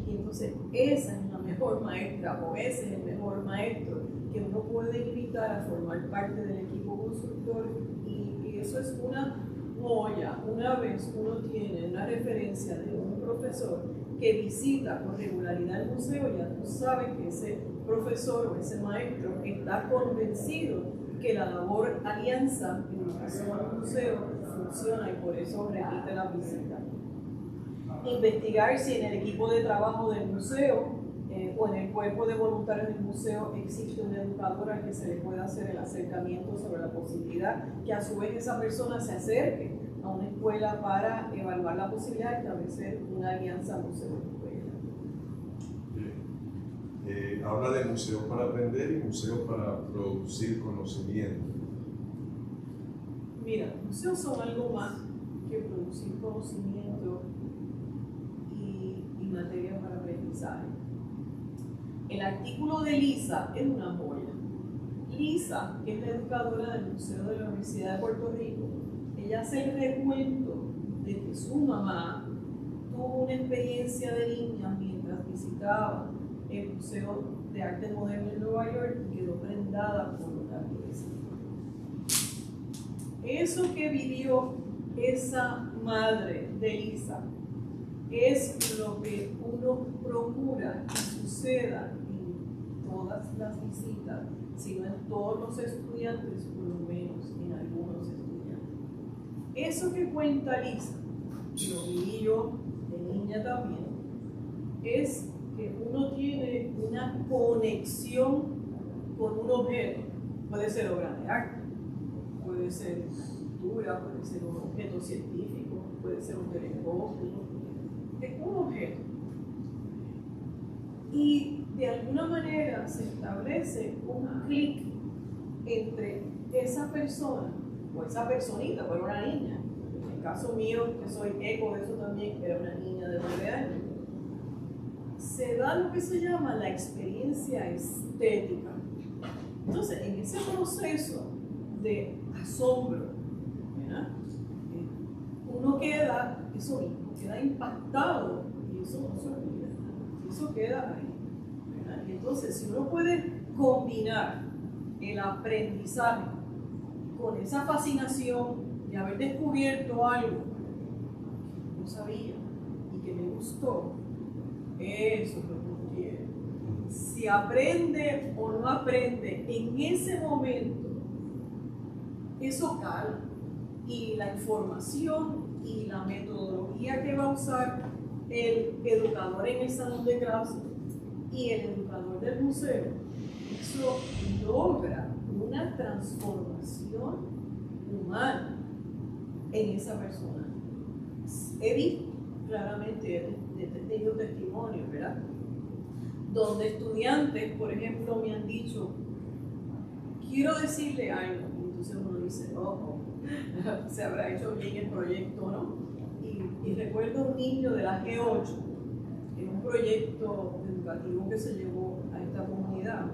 Y entonces esa es la mejor maestra o ese es el mejor maestro que uno puede invitar a formar parte del equipo constructor, y eso es una joya. Una vez uno tiene una referencia de un profesor que visita con regularidad el museo, ya tú sabes que ese profesor o ese maestro está convencido que la labor alianza en relación al museo funciona, y por eso repite la visita. Investigar si en el equipo de trabajo del museo o en el cuerpo de voluntarios del museo existe una educadora que se le pueda hacer el acercamiento sobre la posibilidad que a su vez esa persona se acerque a una escuela para evaluar la posibilidad de establecer una alianza museo-escuela. Habla de museos para aprender y museos para producir conocimiento. Mira, museos son algo más que producir conocimiento y materia para aprendizaje. El artículo de Lisa es una joya. Lisa, que es la educadora del Museo de la Universidad de Puerto Rico, ella hace el recuento de que su mamá tuvo una experiencia de niña mientras visitaba el Museo de Arte Moderno en Nueva York y quedó prendada por una pieza. Eso que vivió esa madre de Lisa es lo que uno procura que suceda en todas las visitas, sino en todos los estudiantes, por lo menos en algunos estudiantes. Eso que cuenta Lisa, y lo viví yo de niña también, es que uno tiene una conexión con un objeto. Puede ser obra de arte, puede ser pintura, puede ser un objeto científico, puede ser un telescopio, un objeto. Y de alguna manera se establece un clic entre esa persona o esa personita, pero una niña. En el caso mío, que soy eco de eso también, era una niña de 9 años. Se da lo que se llama la experiencia estética. Entonces, en ese proceso de asombro, ¿verdad? Uno queda, eso mismo, queda impactado, y eso no se olvida, eso queda ahí, ¿verdad? Y entonces, si uno puede combinar el aprendizaje con esa fascinación de haber descubierto algo que no sabía y que me gustó, eso es lo que uno quiere. Si aprende o no aprende en ese momento, eso cala, y la información y la metodología que va a usar el educador en el salón de clase y el educador del museo, eso logra una transformación humana en esa persona. He visto claramente, he tenido testimonios, ¿verdad?, donde estudiantes, por ejemplo, me han dicho, quiero decirle algo, y entonces uno dice, se habrá hecho bien el proyecto, ¿no? Y recuerdo un niño de la G8, en un proyecto educativo que se llevó a esta comunidad,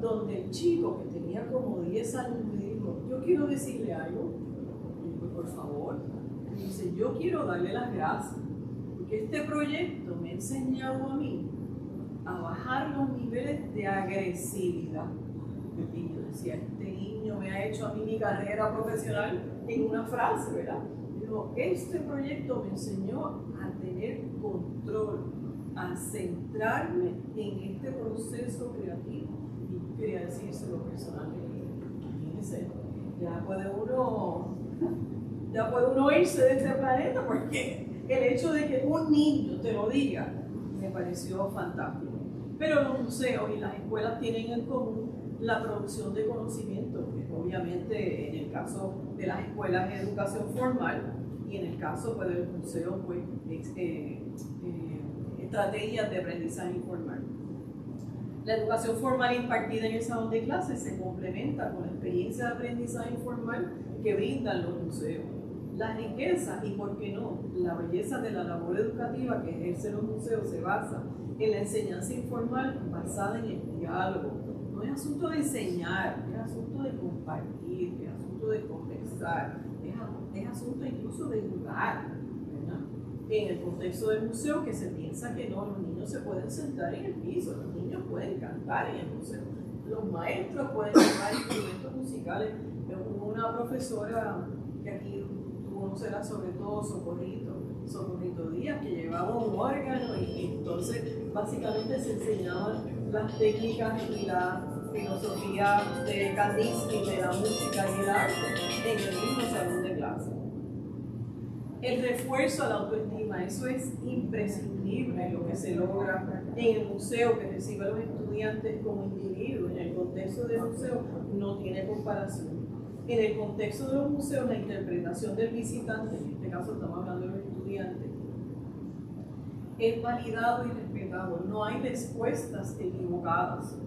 donde el chico que tenía como 10 años me dijo, yo quiero decirle algo. Y yo, por favor. Y dice, yo quiero darle las gracias, porque este proyecto me ha enseñado a mí a bajar los niveles de agresividad. Y yo decía, este niño me ha hecho a mí mi carrera profesional en una frase, ¿verdad? Digo, este proyecto me enseñó a tener control, a centrarme en este proceso creativo. Y quería decírselo personalmente. Imagínense, ya puede uno irse de este planeta, porque el hecho de que un niño te lo diga me pareció fantástico. Pero los museos y las escuelas tienen en común la producción de conocimiento, que obviamente en el caso de las escuelas es educación formal, y en el caso pues, del museo, pues, estrategias de aprendizaje informal. La educación formal impartida en el salón de clases se complementa con la experiencia de aprendizaje informal que brindan los museos. La riqueza y, por qué no, la belleza de la labor educativa que ejercen los museos se basa en la enseñanza informal basada en el diálogo. No es asunto de enseñar, es asunto de compartir, es asunto de conversar, es asunto incluso de jugar, ¿verdad? En el contexto del museo, que se piensa que no, los niños se pueden sentar en el piso, los niños pueden cantar en el museo, los maestros pueden llevar instrumentos musicales. Hubo una profesora que aquí tú conocerás sobre todo, Socorrito Díaz, que llevaba un órgano y entonces básicamente se enseñaban las técnicas y la filosofía de Kandinsky, de la música y el arte en el mismo salón de clase. El refuerzo a la autoestima, eso es imprescindible, lo que se logra en el museo, que recibe a los estudiantes como individuos. En el contexto del museo no tiene comparación. En el contexto de los museos, la interpretación del visitante, en este caso estamos hablando de los estudiantes, es validado y respetado. No hay respuestas equivocadas.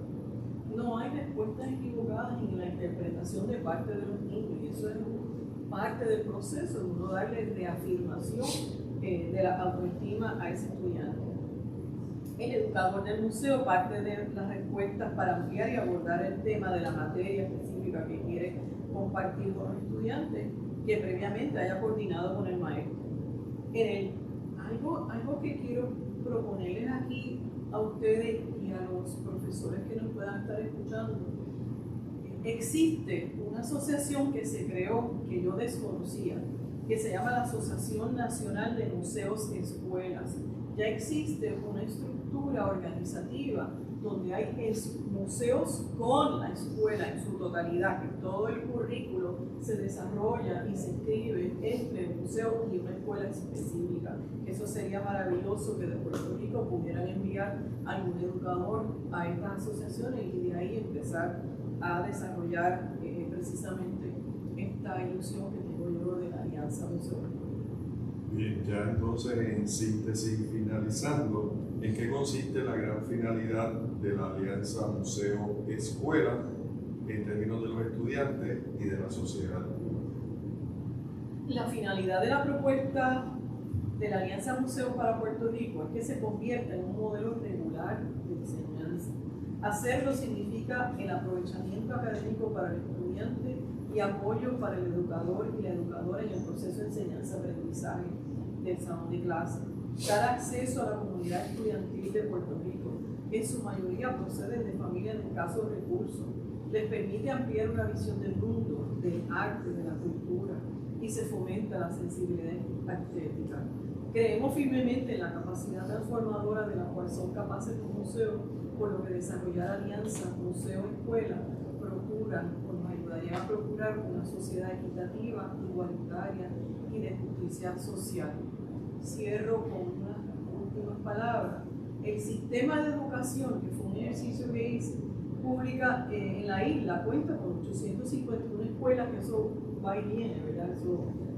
No hay respuestas equivocadas en la interpretación de parte de los niños. Y eso es parte del proceso, de uno darle reafirmación de la autoestima a ese estudiante. El educador del museo parte de las respuestas para ampliar y abordar el tema de la materia específica que quiere compartir con los estudiantes, que previamente haya coordinado con el maestro. Algo que quiero proponerles aquí a ustedes y a los profesores que nos puedan estar escuchando: existe una asociación que se creó, que yo desconocía, que se llama la Asociación Nacional de Museos Escuelas. Ya existe una estructura organizativa donde hay museos con la escuela en su totalidad, que todo el currículo se desarrolla y se escribe entre el museo y una escuela específica. Eso sería maravilloso, que de Puerto Rico pudieran enviar algún educador a estas asociaciones y de ahí empezar a desarrollar precisamente esta ilusión que tengo yo de la Alianza Museo. Bien, ya entonces en síntesis, finalizando, ¿en qué consiste la gran finalidad de la Alianza Museo-Escuela en términos de los estudiantes y de la sociedad? La finalidad de la propuesta de la Alianza Museo para Puerto Rico es que se convierta en un modelo regular de enseñanza. Hacerlo significa el aprovechamiento académico para el estudiante y apoyo para el educador y la educadora en el proceso de enseñanza-aprendizaje del salón de clase. Dar acceso a la comunidad estudiantil de Puerto Rico, que en su mayoría procede de familias de escasos recursos, les permite ampliar una visión del mundo, del arte, de la cultura, y se fomenta la sensibilidad estética. Creemos firmemente en la capacidad transformadora de la cual son capaces los museos, por lo que desarrollar alianzas museo-escuela nos ayudaría a procurar una sociedad equitativa, igualitaria y de justicia social. Cierro con unas últimas palabras. El sistema de educación, que fue un ejercicio que hice, pública en la isla, cuenta con 851 escuelas, que eso va y viene, ¿verdad?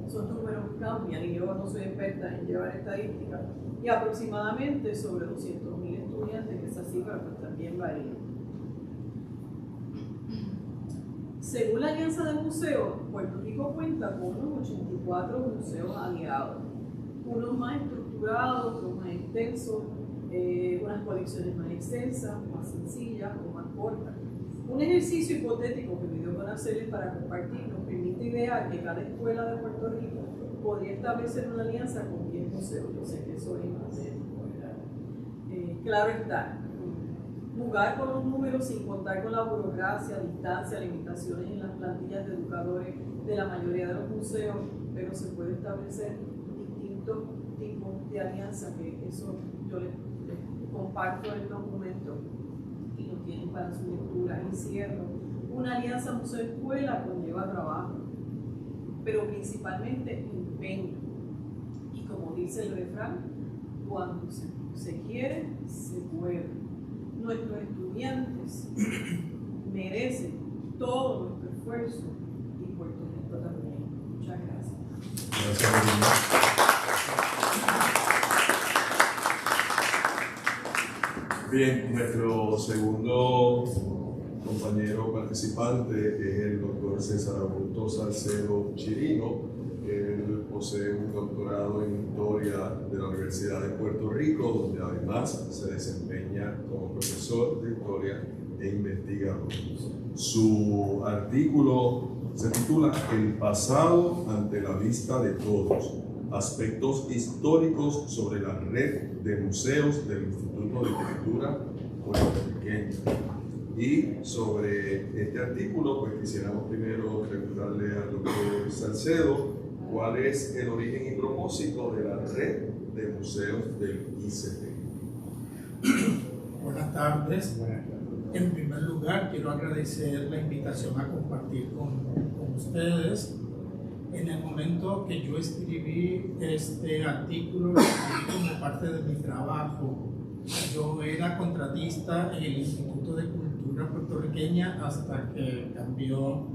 Esos números cambian y yo no soy experta en llevar estadísticas, y aproximadamente sobre 200.000 estudiantes, que esa cifra pues también varía. Según la Alianza de Museos, Puerto Rico cuenta con unos 84 museos aliados, unos más estructurados, otros más extensos, unas colecciones más extensas, más sencillas o más cortas. Un ejercicio hipotético que me dio con hacerles para compartir nos permite idear que cada escuela de Puerto Rico podría establecer una alianza con 10 museos. Yo sé que eso es claro está, jugar con los números sin contar con la burocracia, distancia, limitaciones en las plantillas de educadores de la mayoría de los museos, pero se puede establecer distintos tipos de alianza, que eso yo les comparto el documento y lo tienen para su lectura. Y cierro: una alianza museo-escuela conlleva trabajo, pero principalmente empeño. Y como dice el refrán, cuando se quiere, se puede. Nuestros estudiantes merecen todo nuestro esfuerzo y Puerto Rico también. Muchas gracias. Gracias, Bien, nuestro segundo compañero participante es el doctor César Augusto Salcedo Chirino. Él posee un doctorado en Historia de la Universidad de Puerto Rico, donde además se desempeña como profesor de Historia e investigador. Su artículo se titula El pasado ante la vista de todos, aspectos históricos sobre la red de museos del Instituto de Cultura Puertorriqueña. Y sobre este artículo, pues quisiéramos primero preguntarle al doctor Salcedo cuál es el origen y propósito de la red de museos del ICP. Buenas tardes. En primer lugar, quiero agradecer la invitación a compartir con ustedes. En el momento que yo escribí este artículo, lo escribí como parte de mi trabajo. Yo era contratista en el Instituto de Cultura Puertorriqueña hasta que cambió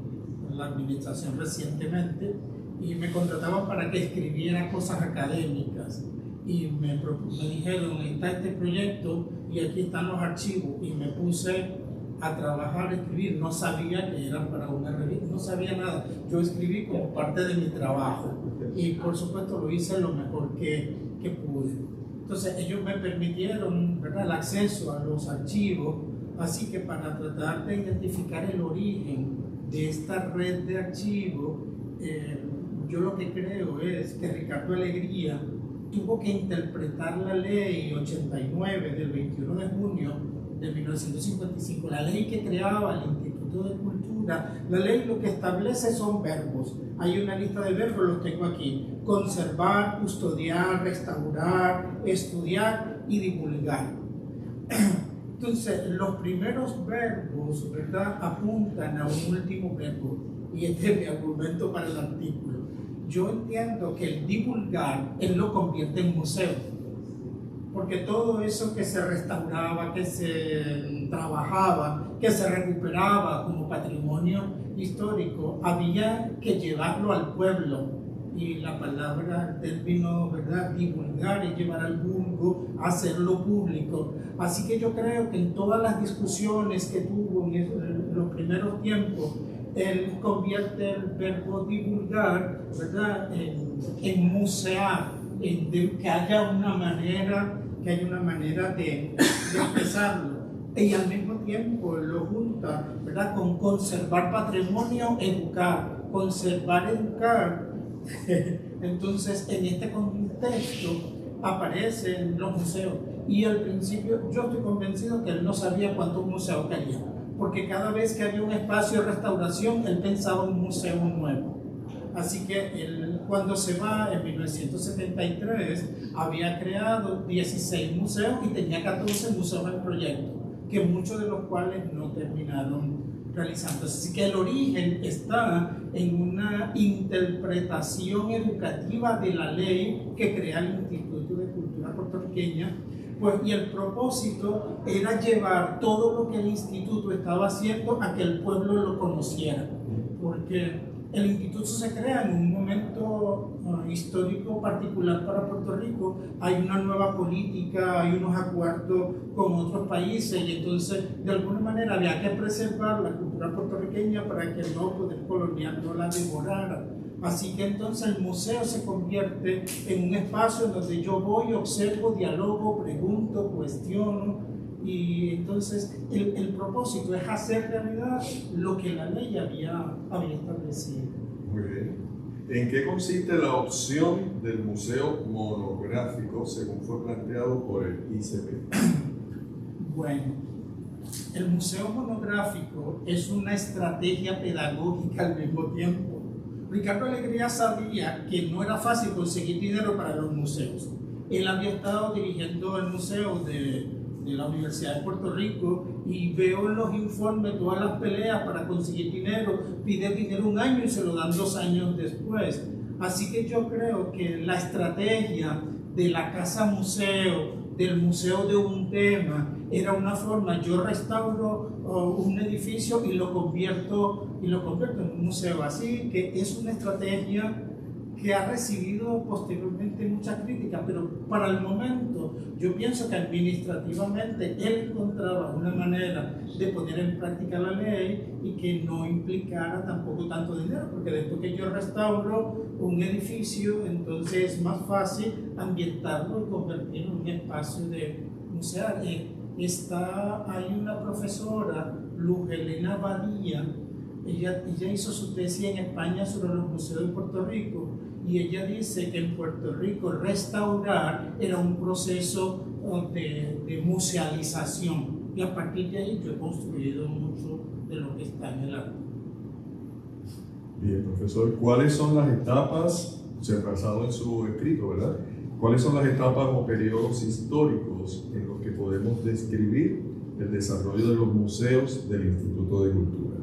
la administración recientemente y me contrataban para que escribiera cosas académicas. Y me dijeron, está este proyecto y aquí están los archivos, y me puse a trabajar, a escribir. No sabía que eran para una revista, no sabía nada. Yo escribí como parte de mi trabajo y por supuesto lo hice lo mejor que pude. Entonces ellos me permitieron, ¿verdad?, el acceso a los archivos, así que para tratar de identificar el origen de esta red de archivos, yo lo que creo es que Ricardo Alegría tuvo que interpretar la ley 89 del 21 de junio de 1955, la ley que creaba el Instituto de Cultura. La ley lo que establece son verbos. Hay una lista de verbos, los tengo aquí: conservar, custodiar, restaurar, estudiar y divulgar. Entonces, los primeros verbos, ¿verdad?, apuntan a un último verbo, y este es mi argumento para el artículo. Yo entiendo que el divulgar, él lo convierte en museo, porque todo eso que se restauraba, que se trabajaba, que se recuperaba como patrimonio histórico, había que llevarlo al pueblo. Y la palabra, el término, ¿verdad?, divulgar, es llevar al vulgo, hacerlo público. Así que yo creo que en todas las discusiones que tuvo en los primeros tiempos, él convierte el verbo divulgar, ¿verdad?, en musear, en que haya una manera de expresarlo. Y al mismo tiempo lo junta, ¿verdad?, con conservar patrimonio, educar, conservar, educar. Entonces, en este contexto aparecen los museos. Y al principio yo estoy convencido que él no sabía cuántos museos quería, porque cada vez que había un espacio de restauración, él pensaba en un museo nuevo. Así que él, cuando se va en 1973, había creado 16 museos y tenía 14 museos en proyecto, que muchos de los cuales no terminaron realizando. Así que el origen está en una interpretación educativa de la ley que crea el Instituto de Cultura Puertorriqueña. Pues, y el propósito era llevar todo lo que el instituto estaba haciendo a que el pueblo lo conociera, porque el instituto se crea en un momento histórico particular para Puerto Rico. Hay una nueva política, hay unos acuerdos con otros países, y entonces de alguna manera había que preservar la cultura puertorriqueña para que el nuevo poder colonial no la devorara. Así que entonces el museo se convierte en un espacio en donde yo voy, observo, dialogo, pregunto, cuestiono, y entonces el propósito es hacer realidad lo que la ley había establecido. Muy bien. ¿En qué consiste la opción del museo monográfico según fue planteado por el ICP? Bueno, el museo monográfico es una estrategia pedagógica al mismo tiempo. Ricardo Alegría sabía que no era fácil conseguir dinero para los museos. Él había estado dirigiendo el museo de la Universidad de Puerto Rico, y veo en los informes todas las peleas para conseguir dinero. Pide dinero un año y se lo dan 2 años después. Así que yo creo que la estrategia de la casa museo, del museo de un tema, era una forma: yo restauro un edificio y lo convierto en un museo. Así que es una estrategia que ha recibido posteriormente mucha crítica, pero para el momento yo pienso que administrativamente él encontraba una manera de poner en práctica la ley y que no implicara tampoco tanto dinero, porque después que yo restauro un edificio, entonces es más fácil ambientarlo y convertirlo en un espacio de museo. Hay una profesora, Luz Helena Badía, ella hizo su tesis en España sobre los museos de Puerto Rico, y ella dice que en Puerto Rico restaurar era un proceso de musealización, y a partir de ahí yo he construido mucho de lo que está en el arte. Bien, profesor, ¿cuáles son las etapas, basado en su escrito, ¿verdad? ¿Cuáles son las etapas o periodos históricos en los que podemos describir el desarrollo de los museos del Instituto de Cultura?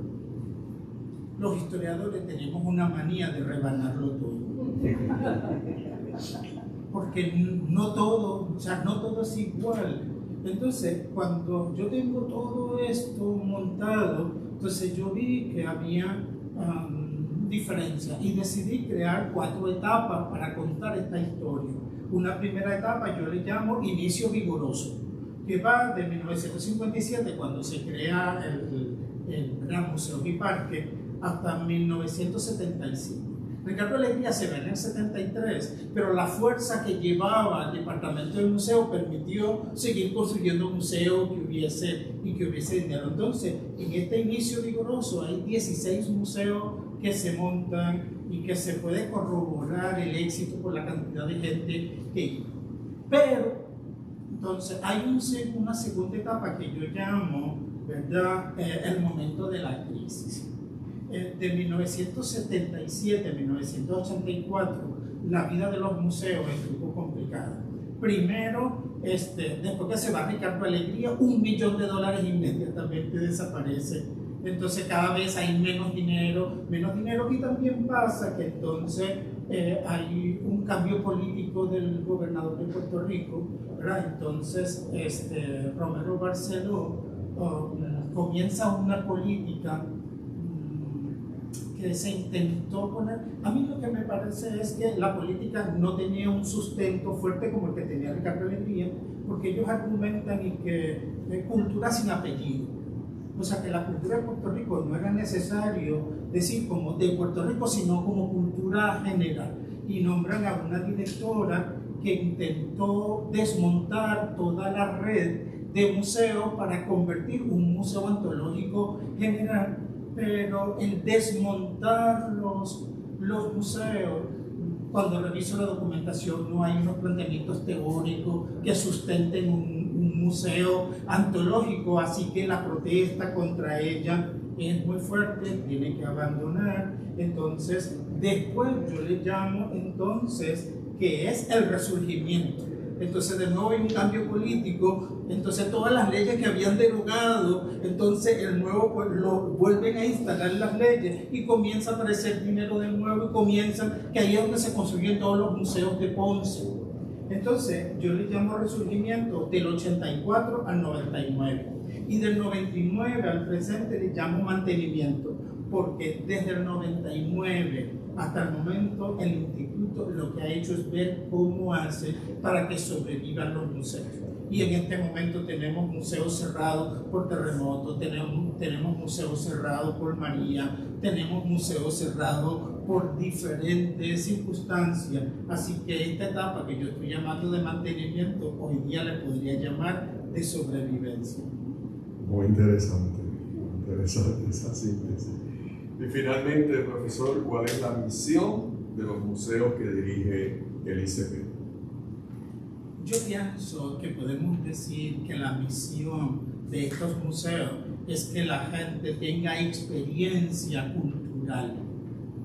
Los historiadores tenemos una manía de rebanarlo todo. Porque no todo es igual. Entonces, cuando yo tengo todo esto montado, entonces yo vi que había diferencias y decidí crear 4 etapas para contar esta historia. Una primera etapa yo le llamo inicio vigoroso, que va de 1957, cuando se crea el Gran Museo y Parque, hasta 1975. Ricardo Alegría se ve en el 73, pero la fuerza que llevaba el departamento del museo permitió seguir construyendo museos que hubiese dinero. Entonces, en este inicio vigoroso hay 16 museos que se montan y que se puede corroborar el éxito por la cantidad de gente que iba. Pero, entonces, hay una segunda etapa que yo llamo, ¿verdad?, el momento de la crisis. De 1977 a 1984, la vida de los museos estuvo complicada. Primero, después que se va Ricardo Alegría, $1 millón inmediatamente desaparece. Entonces cada vez hay menos dinero, y también pasa que entonces hay un cambio político del gobernador de Puerto Rico, ¿verdad? Entonces Romero Barceló comienza una política que se intentó poner. A mí lo que me parece es que la política no tenía un sustento fuerte como el que tenía Ricardo Alegría, porque ellos argumentan y que cultura sin apellido, o sea que la cultura de Puerto Rico no era necesario decir como de Puerto Rico, sino como cultura general, y nombran a una directora que intentó desmontar toda la red de museos para convertir un museo antológico general. Pero el desmontar los museos, cuando reviso la documentación, no hay unos planteamientos teóricos que sustenten un museo antológico, así que la protesta contra ella es muy fuerte, tiene que abandonar. Entonces, después yo le llamo entonces que es el resurgimiento. Entonces de nuevo hay un cambio político, entonces todas las leyes que habían derogado, entonces el nuevo pues, lo vuelven a instalar las leyes y comienza a aparecer dinero de nuevo y comienzan, que ahí es donde se construyen todos los museos de Ponce. Entonces yo le llamo resurgimiento del 84 al 99 y del 99 al presente le llamo mantenimiento, porque desde el 99 hasta el momento el instituto lo que ha hecho es ver cómo hace para que sobrevivan los museos. Y en este momento tenemos museos cerrados por terremotos, tenemos museos cerrados por María, tenemos museos cerrados por diferentes circunstancias. Así que esta etapa que yo estoy llamando de mantenimiento, hoy día le podría llamar de sobrevivencia. Muy interesante esa síntesis. Y finalmente, profesor, ¿cuál es la misión de los museos que dirige el ICP? Yo pienso que podemos decir que la misión de estos museos es que la gente tenga experiencia cultural,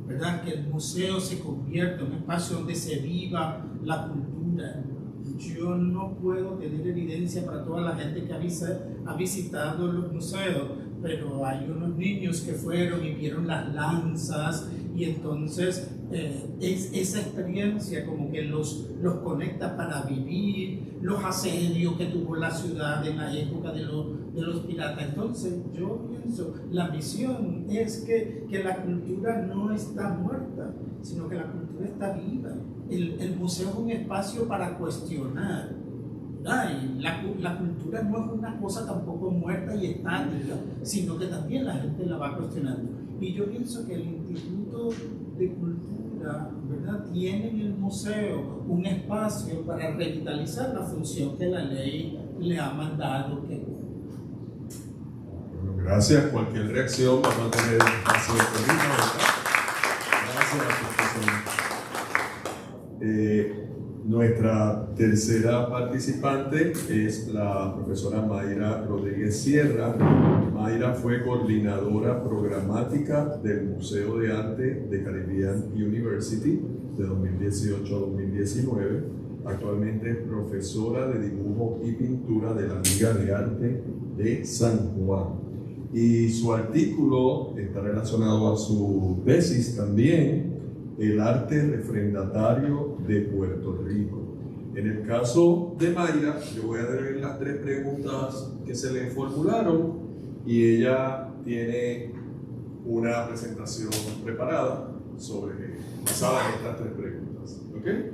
¿verdad? Que el museo se convierta en un espacio donde se viva la cultura. Yo no puedo tener evidencia para toda la gente que ha visitado los museos, pero hay unos niños que fueron y vieron las lanzas y entonces esa experiencia como que los conecta para vivir los asedios que tuvo la ciudad en la época de de los piratas. Entonces yo pienso, la misión es que la cultura no está muerta, sino que la cultura está viva. El museo es un espacio para cuestionar. Y la cultura no es una cosa tampoco muerta y estática, sino que también la gente la va cuestionando. Y yo pienso que el Instituto de Cultura, ¿verdad?, tiene en el museo un espacio para revitalizar la función que la ley le ha mandado que cumpla. Bueno, gracias. Cualquier reacción vamos a tener espacio de preguntas, ¿verdad? Gracias. Nuestra tercera participante es la profesora Mayra Rodríguez Sierra. Mayra fue coordinadora programática del Museo de Arte de Caribbean University de 2018 a 2019. Actualmente es profesora de dibujo y pintura de la Liga de Arte de San Juan. Y su artículo está relacionado a su tesis también, el arte refrendatario de Puerto Rico. En el caso de Mayra, yo voy a leer las 3 preguntas que se le formularon y ella tiene una presentación preparada basada en estas 3 preguntas. ¿Okay?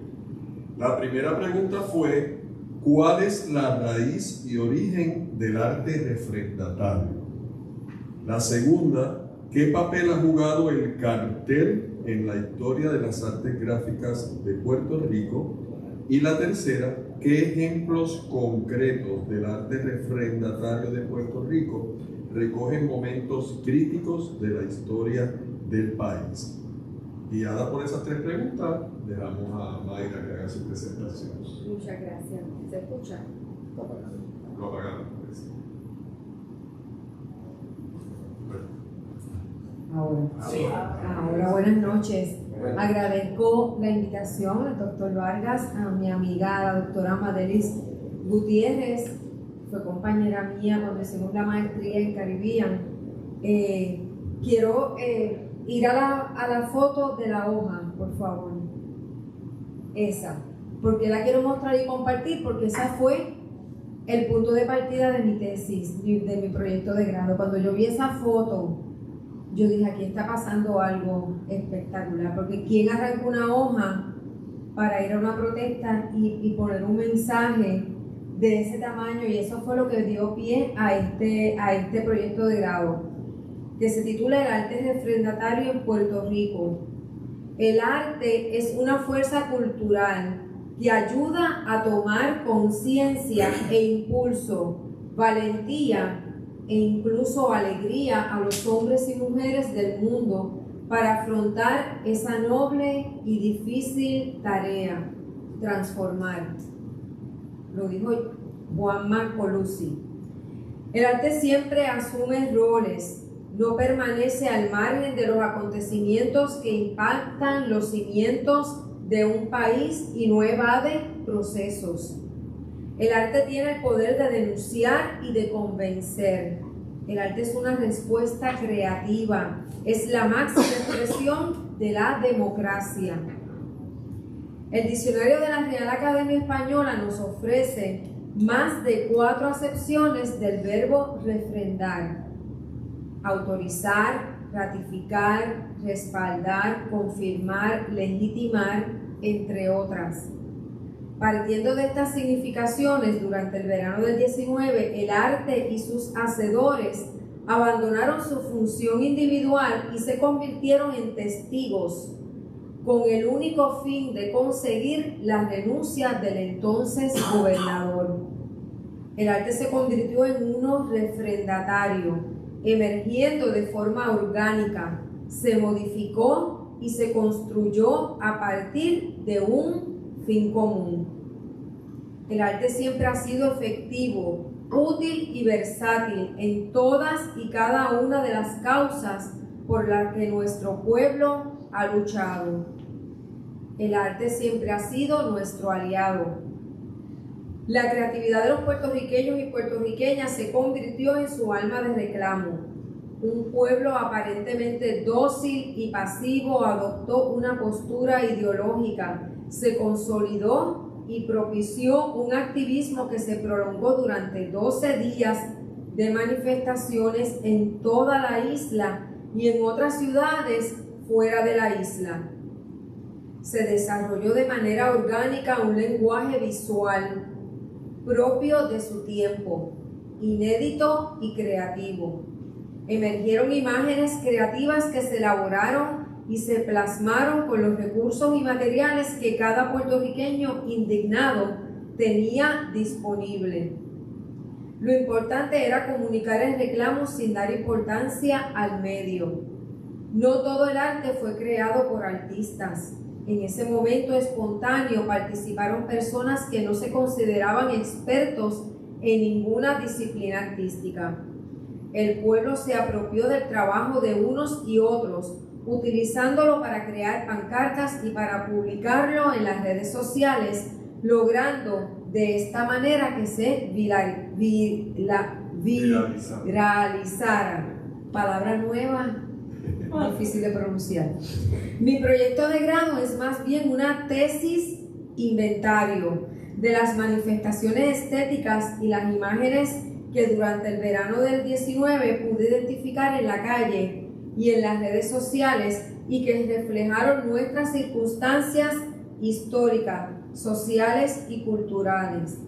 La primera pregunta fue: ¿cuál es la raíz y origen del arte refrendatario? La segunda: ¿qué papel ha jugado el cartel en la historia de las artes gráficas de Puerto Rico? Y la tercera: ¿qué ejemplos concretos del arte refrendatario de Puerto Rico recogen momentos críticos de la historia del país? Guiada por esas 3 preguntas, dejamos a Mayra que haga su presentación. Muchas gracias. ¿Se escucha? Lo apagamos. Ahora, buenas noches. Agradezco la invitación al doctor Vargas, a mi amiga, la doctora Madelis Gutiérrez, fue compañera mía cuando hicimos la maestría en Caribbean. Quiero ir a la foto de la hoja, por favor. Esa. Porque la quiero mostrar y compartir, porque esa fue el punto de partida de mi tesis, de mi proyecto de grado. Cuando yo vi esa foto, yo dije, aquí está pasando algo espectacular, porque ¿quién arranca una hoja para ir a una protesta y poner un mensaje de ese tamaño? Y eso fue lo que dio pie a este proyecto de grado, que se titula El arte refrendatario en Puerto Rico. El arte es una fuerza cultural que ayuda a tomar conciencia e impulso, valentía e incluso alegría a los hombres y mujeres del mundo para afrontar esa noble y difícil tarea, transformar. Lo dijo Juanma Colucci. El arte siempre asume roles, no permanece al margen de los acontecimientos que impactan los cimientos de un país y no evade procesos. El arte tiene el poder de denunciar y de convencer. El arte es una respuesta creativa, es la máxima expresión de la democracia. El diccionario de la Real Academia Española nos ofrece más de 4 acepciones del verbo refrendar: autorizar, ratificar, respaldar, confirmar, legitimar, entre otras. Partiendo de estas significaciones, durante el verano del 19, el arte y sus hacedores abandonaron su función individual y se convirtieron en testigos, con el único fin de conseguir la renuncia del entonces gobernador. El arte se convirtió en uno refrendatario, emergiendo de forma orgánica, se modificó y se construyó a partir de un fin común. El arte siempre ha sido efectivo, útil y versátil en todas y cada una de las causas por las que nuestro pueblo ha luchado. El arte siempre ha sido nuestro aliado. La creatividad de los puertorriqueños y puertorriqueñas se convirtió en su alma de reclamo. Un pueblo aparentemente dócil y pasivo adoptó una postura ideológica, se consolidó y propició un activismo que se prolongó durante 12 días de manifestaciones en toda la isla y en otras ciudades fuera de la isla. Se desarrolló de manera orgánica un lenguaje visual propio de su tiempo, inédito y creativo. Emergieron imágenes creativas que se elaboraron y se plasmaron con los recursos y materiales que cada puertorriqueño indignado tenía disponible. Lo importante era comunicar el reclamo sin dar importancia al medio. No todo el arte fue creado por artistas. En ese momento espontáneo participaron personas que no se consideraban expertos en ninguna disciplina artística. El pueblo se apropió del trabajo de unos y otros, utilizándolo para crear pancartas y para publicarlo en las redes sociales, logrando de esta manera que se viralizara. Palabra nueva, difícil de pronunciar. Mi proyecto de grado es más bien una tesis inventario de las manifestaciones estéticas y las imágenes que durante el verano del 19 pude identificar en la calle y en las redes sociales y que reflejaron nuestras circunstancias históricas, sociales y culturales.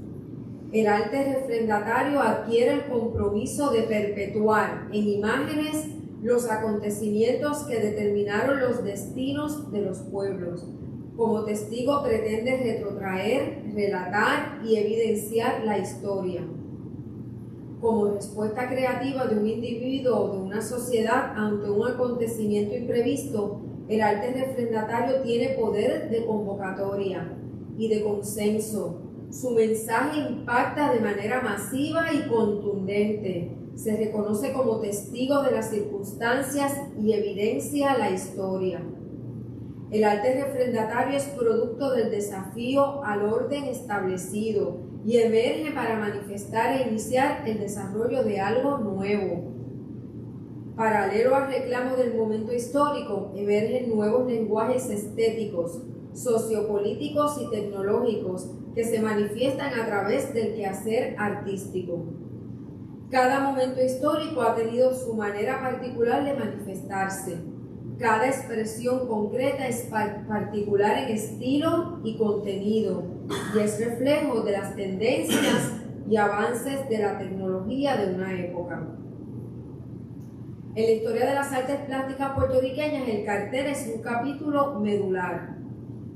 El arte refrendatario adquiere el compromiso de perpetuar en imágenes los acontecimientos que determinaron los destinos de los pueblos. Como testigo pretende retrotraer, relatar y evidenciar la historia. Como respuesta creativa de un individuo o de una sociedad ante un acontecimiento imprevisto, el arte refrendatario tiene poder de convocatoria y de consenso. Su mensaje impacta de manera masiva y contundente. Se reconoce como testigo de las circunstancias y evidencia la historia. El arte refrendatario es producto del desafío al orden establecido y emerge para manifestar e iniciar el desarrollo de algo nuevo. Paralelo al reclamo del momento histórico, emergen nuevos lenguajes estéticos, sociopolíticos y tecnológicos que se manifiestan a través del quehacer artístico. Cada momento histórico ha tenido su manera particular de manifestarse. Cada expresión concreta es particular en estilo y contenido y es reflejo de las tendencias y avances de la tecnología de una época. En la historia de las artes plásticas puertorriqueñas, el cartel es un capítulo medular.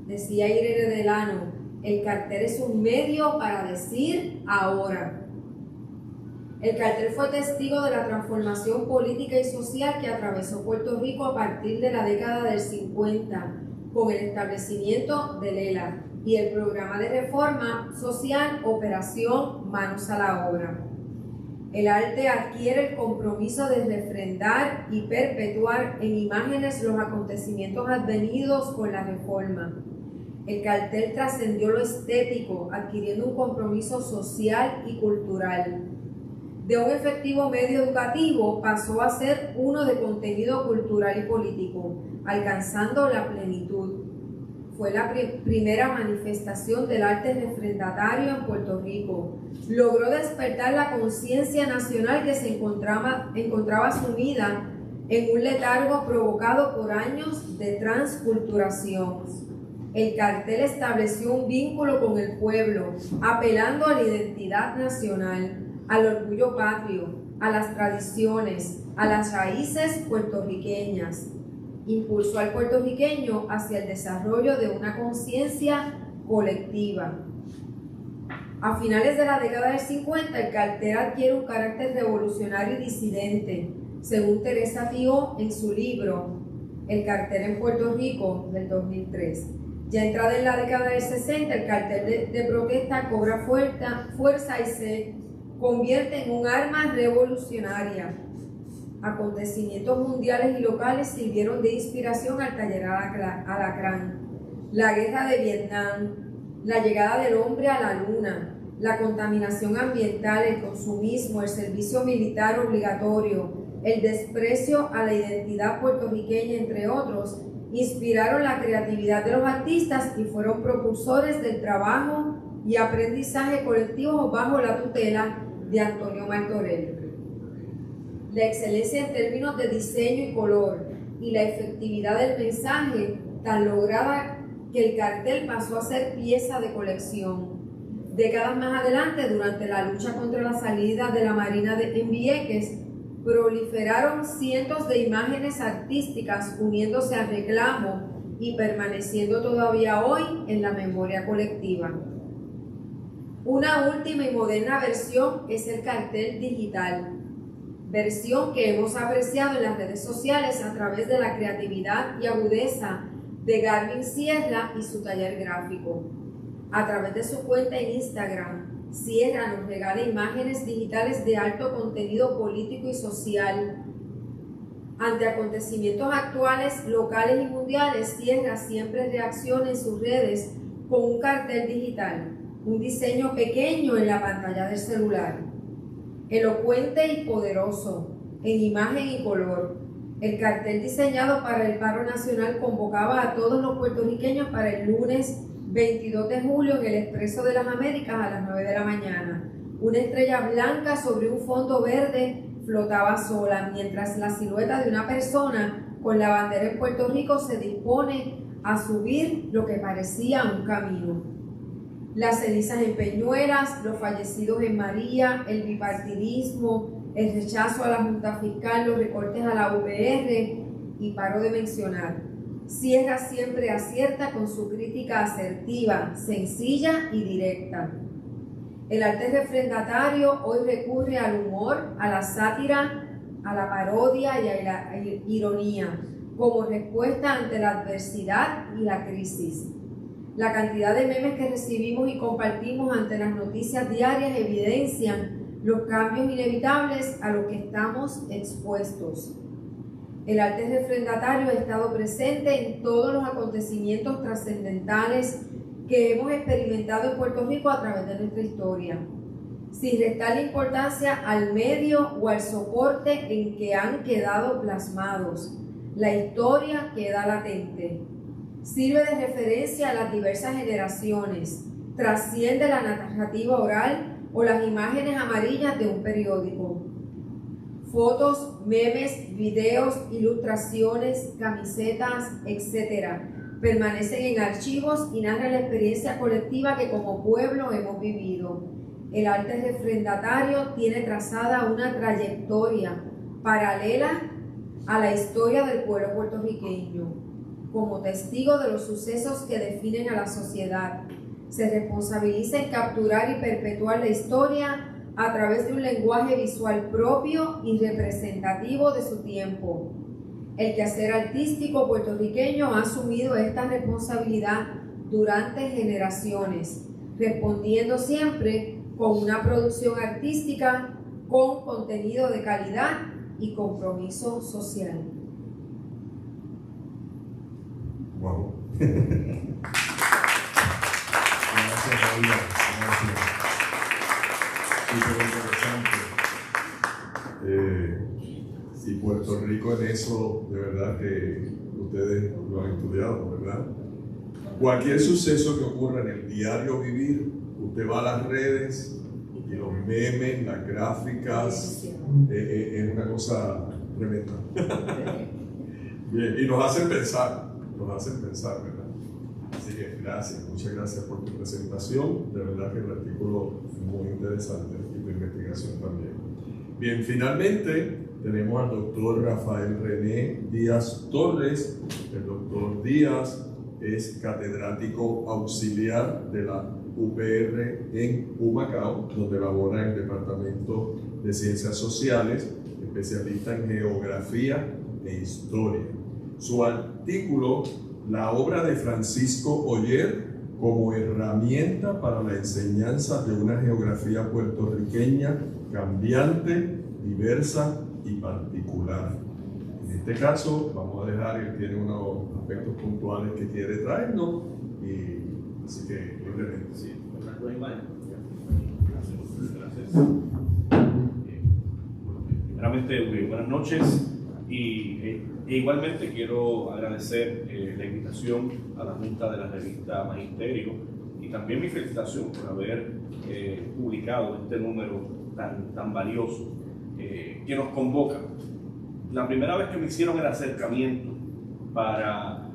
Decía Irene Delano, el cartel es un medio para decir ahora. El cartel fue testigo de la transformación política y social que atravesó Puerto Rico a partir de la década del 50, con el establecimiento del ELA y el programa de reforma social Operación Manos a la Obra. El arte adquiere el compromiso de refrendar y perpetuar en imágenes los acontecimientos advenidos con la reforma. El cartel trascendió lo estético, adquiriendo un compromiso social y cultural. De un efectivo medio educativo pasó a ser uno de contenido cultural y político, alcanzando la plenitud. Fue la primera manifestación del arte refrendatario en Puerto Rico. Logró despertar la conciencia nacional que se encontraba sumida en un letargo provocado por años de transculturación. El cartel estableció un vínculo con el pueblo, apelando a la identidad nacional, al orgullo patrio, a las tradiciones, a las raíces puertorriqueñas. Impulsó al puertorriqueño hacia el desarrollo de una conciencia colectiva. A finales de la década del 50, el cartel adquiere un carácter revolucionario y disidente, según Teresa Tió en su libro El cartel en Puerto Rico, del 2003. Ya entrada en la década del 60, el cartel de protesta cobra fuerza y se convierte en un arma revolucionaria. Acontecimientos mundiales y locales sirvieron de inspiración al taller Alacrán. La guerra de Vietnam, la llegada del hombre a la luna, la contaminación ambiental, el consumismo, el servicio militar obligatorio, el desprecio a la identidad puertorriqueña, entre otros, inspiraron la creatividad de los artistas y fueron propulsores del trabajo y aprendizaje colectivo bajo la tutela de Antonio Martorell. la excelencia en términos de diseño y color y la efectividad del mensaje tan lograda que el cartel pasó a ser pieza de colección. Décadas más adelante, durante la lucha contra la salida de la Marina en Vieques, proliferaron cientos de imágenes artísticas uniéndose al reclamo y permaneciendo todavía hoy en la memoria colectiva. Una última y moderna versión es el cartel digital, versión que hemos apreciado en las redes sociales a través de la creatividad y agudeza de Garvin Sierra y su taller gráfico. A través de su cuenta en Instagram, Sierra nos regala imágenes digitales de alto contenido político y social. Ante acontecimientos actuales, locales y mundiales, Sierra siempre reacciona en sus redes con un cartel digital, un diseño pequeño en la pantalla del celular. Elocuente y poderoso, en imagen y color, el cartel diseñado para el paro nacional convocaba a todos los puertorriqueños para el lunes 22 de julio en el Expreso de las Américas a las 9 de la mañana. Una estrella blanca sobre un fondo verde flotaba sola, mientras la silueta de una persona con la bandera en Puerto Rico se dispone a subir lo que parecía un camino. Las cenizas en Peñuelas, los fallecidos en María, el bipartidismo, el rechazo a la Junta Fiscal, los recortes a la UPR y paro de mencionar. Sierra siempre acierta con su crítica asertiva, sencilla y directa. El arte refrendatario hoy recurre al humor, a la sátira, a la parodia y a la ironía, como respuesta ante la adversidad y la crisis. La cantidad de memes que recibimos y compartimos ante las noticias diarias evidencian los cambios inevitables a los que estamos expuestos. El arte refrendatario ha estado presente en todos los acontecimientos trascendentales que hemos experimentado en Puerto Rico a través de nuestra historia, sin restarle importancia al medio o al soporte en que han quedado plasmados. La historia queda latente. Sirve de referencia a las diversas generaciones, trasciende la narrativa oral o las imágenes amarillas de un periódico. Fotos, memes, videos, ilustraciones, camisetas, etc. permanecen en archivos y narran la experiencia colectiva que como pueblo hemos vivido. El arte refrendatario tiene trazada una trayectoria paralela a la historia del pueblo puertorriqueño, como testigo de los sucesos que definen a la sociedad. Se responsabiliza en capturar y perpetuar la historia a través de un lenguaje visual propio y representativo de su tiempo. El quehacer artístico puertorriqueño ha asumido esta responsabilidad durante generaciones, respondiendo siempre con una producción artística con contenido de calidad y compromiso social. Wow. Gracias, Paula. Gracias. Súper interesante. Y Puerto Rico en eso, de verdad que ustedes lo han estudiado, ¿verdad? Cualquier suceso que ocurra en el diario vivir, usted va a las redes y los memes, las gráficas, es una cosa tremenda. Bien, y nos hacen pensar, ¿verdad? Así que gracias, muchas gracias por tu presentación. De verdad que el artículo es muy interesante y tu investigación también. Bien, finalmente tenemos al doctor Rafael René Díaz Torres. El doctor Díaz es catedrático auxiliar de la UPR en Humacao, donde labora en el Departamento de Ciencias Sociales, especialista en geografía e historia. Su artículo, La obra de Francisco Oller como herramienta para la enseñanza de una geografía puertorriqueña cambiante, diversa y particular. En este caso, vamos a dejar, él tiene unos aspectos puntuales que quiere traernos, y así que libremente. Sí, gracias. Primeramente, buenas noches, y igualmente quiero agradecer la invitación a la Junta de la revista Magisterio y también mi felicitación por haber publicado este número tan valioso. que nos convoca. La primera vez que me hicieron el acercamiento para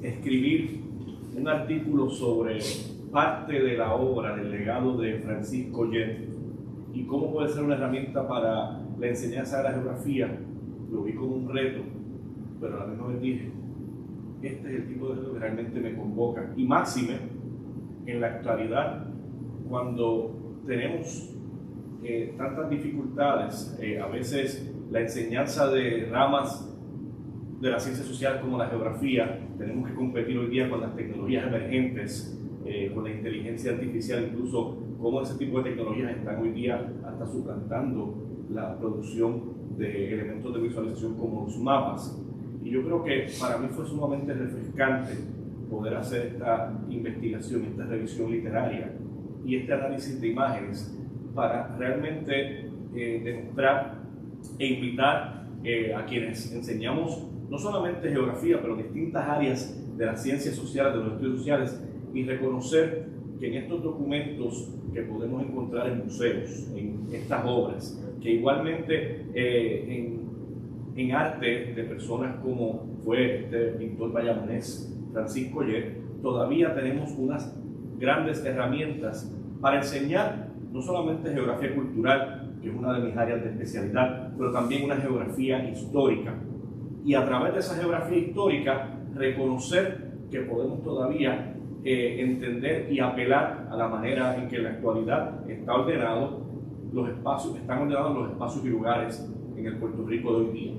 escribir un artículo sobre parte de la obra, del legado de Francisco Oller y cómo puede ser una herramienta para la enseñanza de la geografía, lo vi como un reto, pero a la misma vez dije, este es el tipo de reto que realmente me convoca. Y máxime, en la actualidad, cuando tenemos tantas dificultades, a veces la enseñanza de ramas de la ciencia social como la geografía, tenemos que competir hoy día con las tecnologías emergentes, con la inteligencia artificial, incluso cómo ese tipo de tecnologías están hoy día hasta suplantando la producción de elementos de visualización como los mapas. Y yo creo que para mí fue sumamente refrescante poder hacer esta investigación, esta revisión literaria y este análisis de imágenes para realmente demostrar e invitar a quienes enseñamos no solamente geografía, pero distintas áreas de las ciencias sociales, de los estudios sociales, y reconocer que en estos documentos que podemos encontrar en museos, en estas obras, que igualmente en arte de personas como fue este pintor bayamonés Francisco Oller, todavía tenemos unas grandes herramientas para enseñar no solamente geografía cultural, que es una de mis áreas de especialidad, pero también una geografía histórica. Y a través de esa geografía histórica, reconocer que podemos todavía entender y apelar a la manera en que en la actualidad están ordenados los espacios y lugares en el Puerto Rico de hoy día.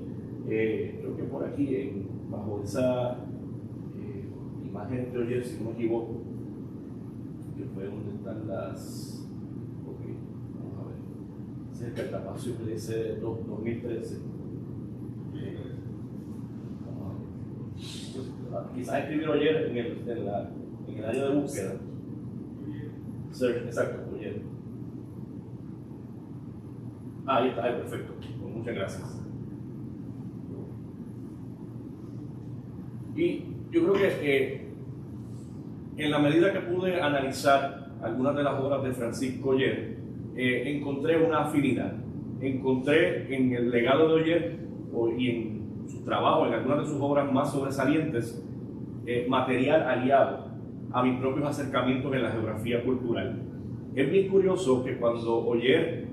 Creo que por aquí, bajo esa imagen de Oller, si no me equivoco, que fue donde están las... Ok, vamos a ver. Ese es el cartapacio que dice 2013. Vamos a ver. Quizás escribir Oller en el área de búsqueda. Search, exacto, Oller. Ahí está, perfecto. Muchas gracias. Y yo creo que en la medida que pude analizar algunas de las obras de Francisco Oller, encontré una afinidad. Encontré en el legado de Oller y en su trabajo, en algunas de sus obras más sobresalientes, material aliado a mis propios acercamientos en la geografía cultural. Es bien curioso que cuando Oller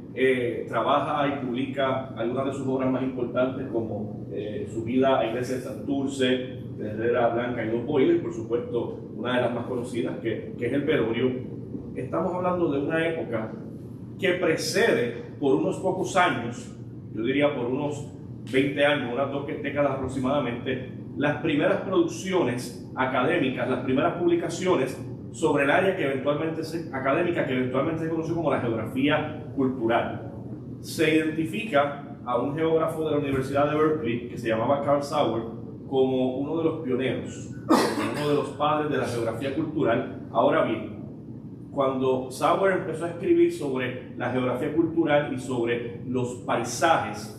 trabaja y publica algunas de sus obras más importantes, como su vida a Iglesia de Santurce, de Herrera Blanca y Dos Boiles, y por supuesto una de las más conocidas que es el Velorio, estamos hablando de una época que precede por unos pocos años, yo diría por unos 20 años, unas 2 décadas aproximadamente, las primeras producciones académicas, las primeras publicaciones sobre el área académica que eventualmente se conoció como la geografía cultural. Se identifica a un geógrafo de la Universidad de Berkeley que se llamaba Carl Sauer como uno de los pioneros, como uno de los padres de la geografía cultural. Ahora bien, cuando Sauer empezó a escribir sobre la geografía cultural y sobre los paisajes,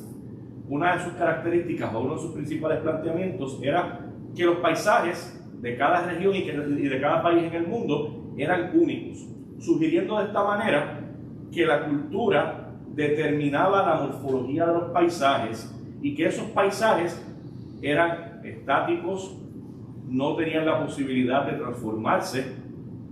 una de sus características o uno de sus principales planteamientos era que los paisajes de cada región y de cada país en el mundo eran únicos, sugiriendo de esta manera que la cultura determinaba la morfología de los paisajes y que esos paisajes eran estáticos, no tenían la posibilidad de transformarse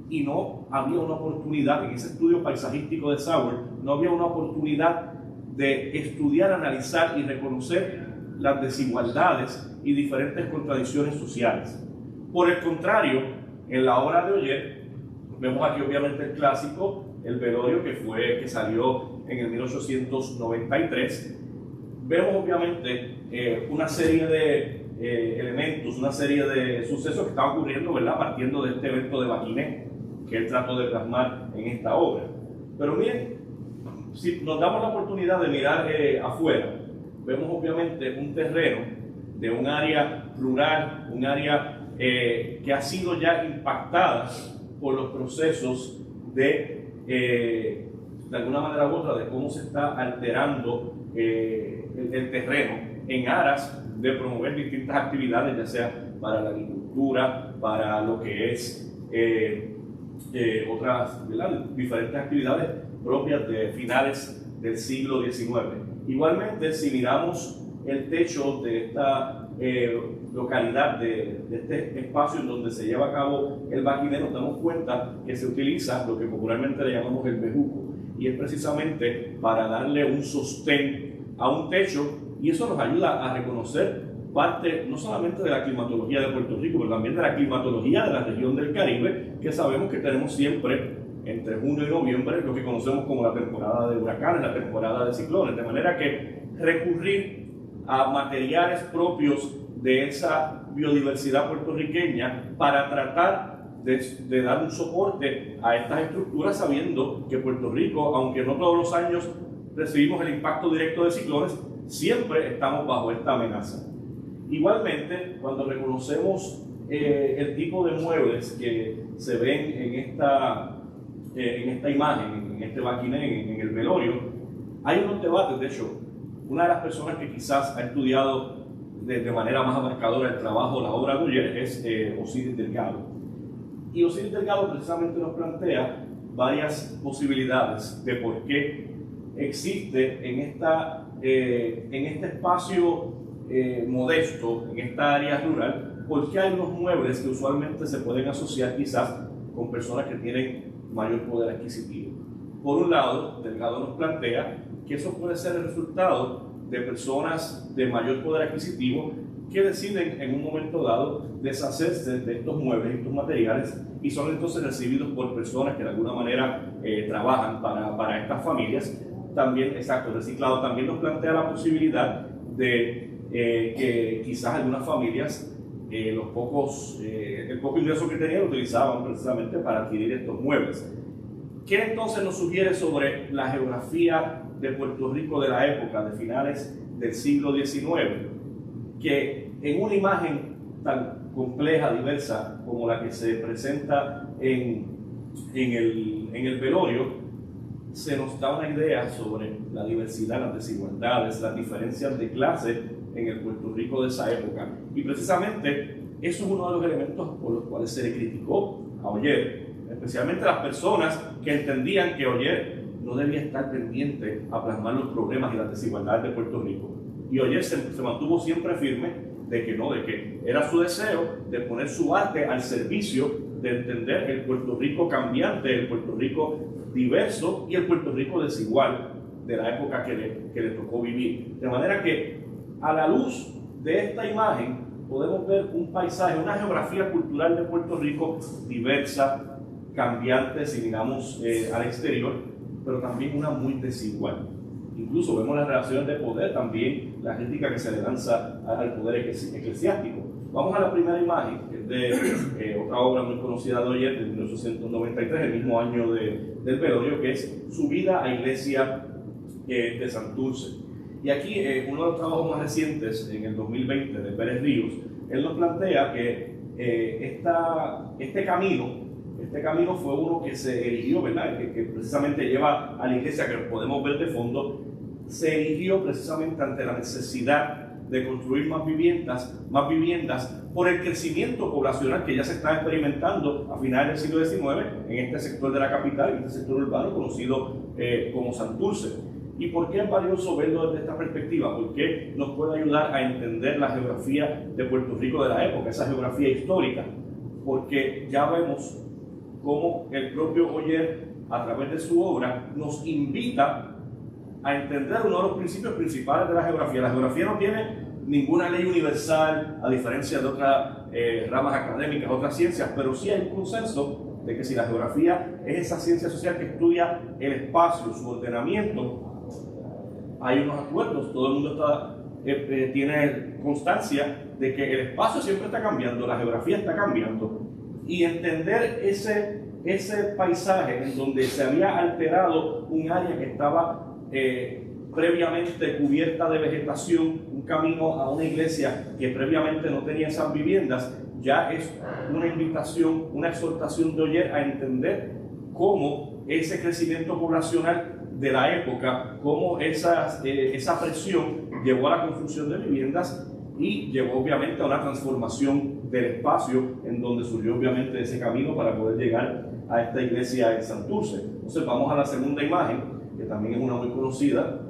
y no había una oportunidad, en ese estudio paisajístico de Sauer, no había una oportunidad de estudiar, analizar y reconocer las desigualdades y diferentes contradicciones sociales. Por el contrario, en la obra de Oller, vemos aquí obviamente el clásico, el Velorio, que salió en el 1893. Vemos obviamente una serie de elementos, una serie de sucesos que están ocurriendo, ¿verdad?, partiendo de este evento de Baquiné, que él trató de plasmar en esta obra. Pero miren, si nos damos la oportunidad de mirar afuera, vemos obviamente un terreno de un área rural, un área que ha sido ya impactada por los procesos de alguna manera u otra, de cómo se está alterando el terreno en aras de promover distintas actividades, ya sea para la agricultura, para lo que es otras, ¿verdad?, diferentes actividades propias de finales del siglo XIX. Igualmente, si miramos el techo de esta localidad, de este espacio en donde se lleva a cabo el baquine, nos damos cuenta que se utiliza lo que popularmente le llamamos el bejuco, y es precisamente para darle un sostén a un techo, y eso nos ayuda a reconocer parte no solamente de la climatología de Puerto Rico, pero también de la climatología de la región del Caribe, que sabemos que tenemos siempre entre junio y noviembre lo que conocemos como la temporada de huracanes, la temporada de ciclones, de manera que recurrir a materiales propios de esa biodiversidad puertorriqueña para tratar de dar un soporte a estas estructuras, sabiendo que Puerto Rico, aunque no todos los años recibimos el impacto directo de ciclones, siempre estamos bajo esta amenaza. Igualmente, cuando reconocemos el tipo de muebles que se ven en esta imagen, en este baquiné, en el velorio, hay unos debates. De hecho, una de las personas que quizás ha estudiado de manera más abarcadora el trabajo, la obra de Oller, es Osiris Delgado. Y Osiris Delgado precisamente nos plantea varias posibilidades de por qué existe en este espacio modesto, en esta área rural, por qué hay unos muebles que usualmente se pueden asociar quizás con personas que tienen mayor poder adquisitivo. Por un lado, Delgado nos plantea que eso puede ser el resultado de personas de mayor poder adquisitivo que deciden en un momento dado deshacerse de estos muebles, estos materiales, y son entonces recibidos por personas que de alguna manera trabajan para estas familias. También, exacto, reciclado también nos plantea la posibilidad de que quizás algunas familias el poco ingreso que tenían lo utilizaban precisamente para adquirir estos muebles. ¿Qué entonces nos sugiere sobre la geografía de Puerto Rico de la época, de finales del siglo XIX? Que en una imagen tan compleja, diversa, como la que se presenta en el velorio, se nos da una idea sobre la diversidad, las desigualdades, las diferencias de clase en el Puerto Rico de esa época. Y precisamente eso es uno de los elementos por los cuales se le criticó a Oller, especialmente a las personas que entendían que Oller no debía estar pendiente a plasmar los problemas y las desigualdades de Puerto Rico. Y Oller se mantuvo siempre firme de que era su deseo de poner su arte al servicio de entender el Puerto Rico cambiante, el Puerto Rico diverso y el Puerto Rico desigual de la época que le tocó vivir. De manera que a la luz de esta imagen podemos ver un paisaje, una geografía cultural de Puerto Rico diversa, cambiante si miramos al exterior, pero también una muy desigual. Incluso vemos las relaciones de poder, también la crítica que se le lanza al poder eclesiástico. Vamos a la primera imagen, que es de otra obra muy conocida de Oller, de 1893, el mismo año del velorio, que es Su vida a Iglesia de Santurce. Y aquí, uno de los trabajos más recientes, en el 2020, de Pérez Ríos, él nos plantea que este camino fue uno que se erigió, ¿verdad? Que precisamente lleva a la iglesia, que podemos ver de fondo, se erigió precisamente ante la necesidad de construir más viviendas por el crecimiento poblacional que ya se está experimentando a finales del siglo XIX en este sector de la capital, en este sector urbano conocido como Santurce. ¿Y por qué es valioso verlo desde esta perspectiva? Porque nos puede ayudar a entender la geografía de Puerto Rico de la época, esa geografía histórica, porque ya vemos cómo el propio Oller, a través de su obra, nos invita a entender uno de los principios principales de la geografía. La geografía no tiene ninguna ley universal, a diferencia de otras ramas académicas, otras ciencias, pero sí hay un consenso de que si la geografía es esa ciencia social que estudia el espacio, su ordenamiento, hay unos acuerdos, todo el mundo tiene constancia de que el espacio siempre está cambiando, la geografía está cambiando, y entender ese paisaje en donde se había alterado un área que estaba previamente cubierta de vegetación, un camino a una iglesia que previamente no tenía esas viviendas, ya es una invitación, una exhortación de Oller a entender cómo ese crecimiento poblacional de la época, cómo esa presión llevó a la construcción de viviendas y llevó obviamente a una transformación del espacio en donde surgió obviamente ese camino para poder llegar a esta iglesia en Santurce. Entonces vamos a la segunda imagen, que también es una muy conocida,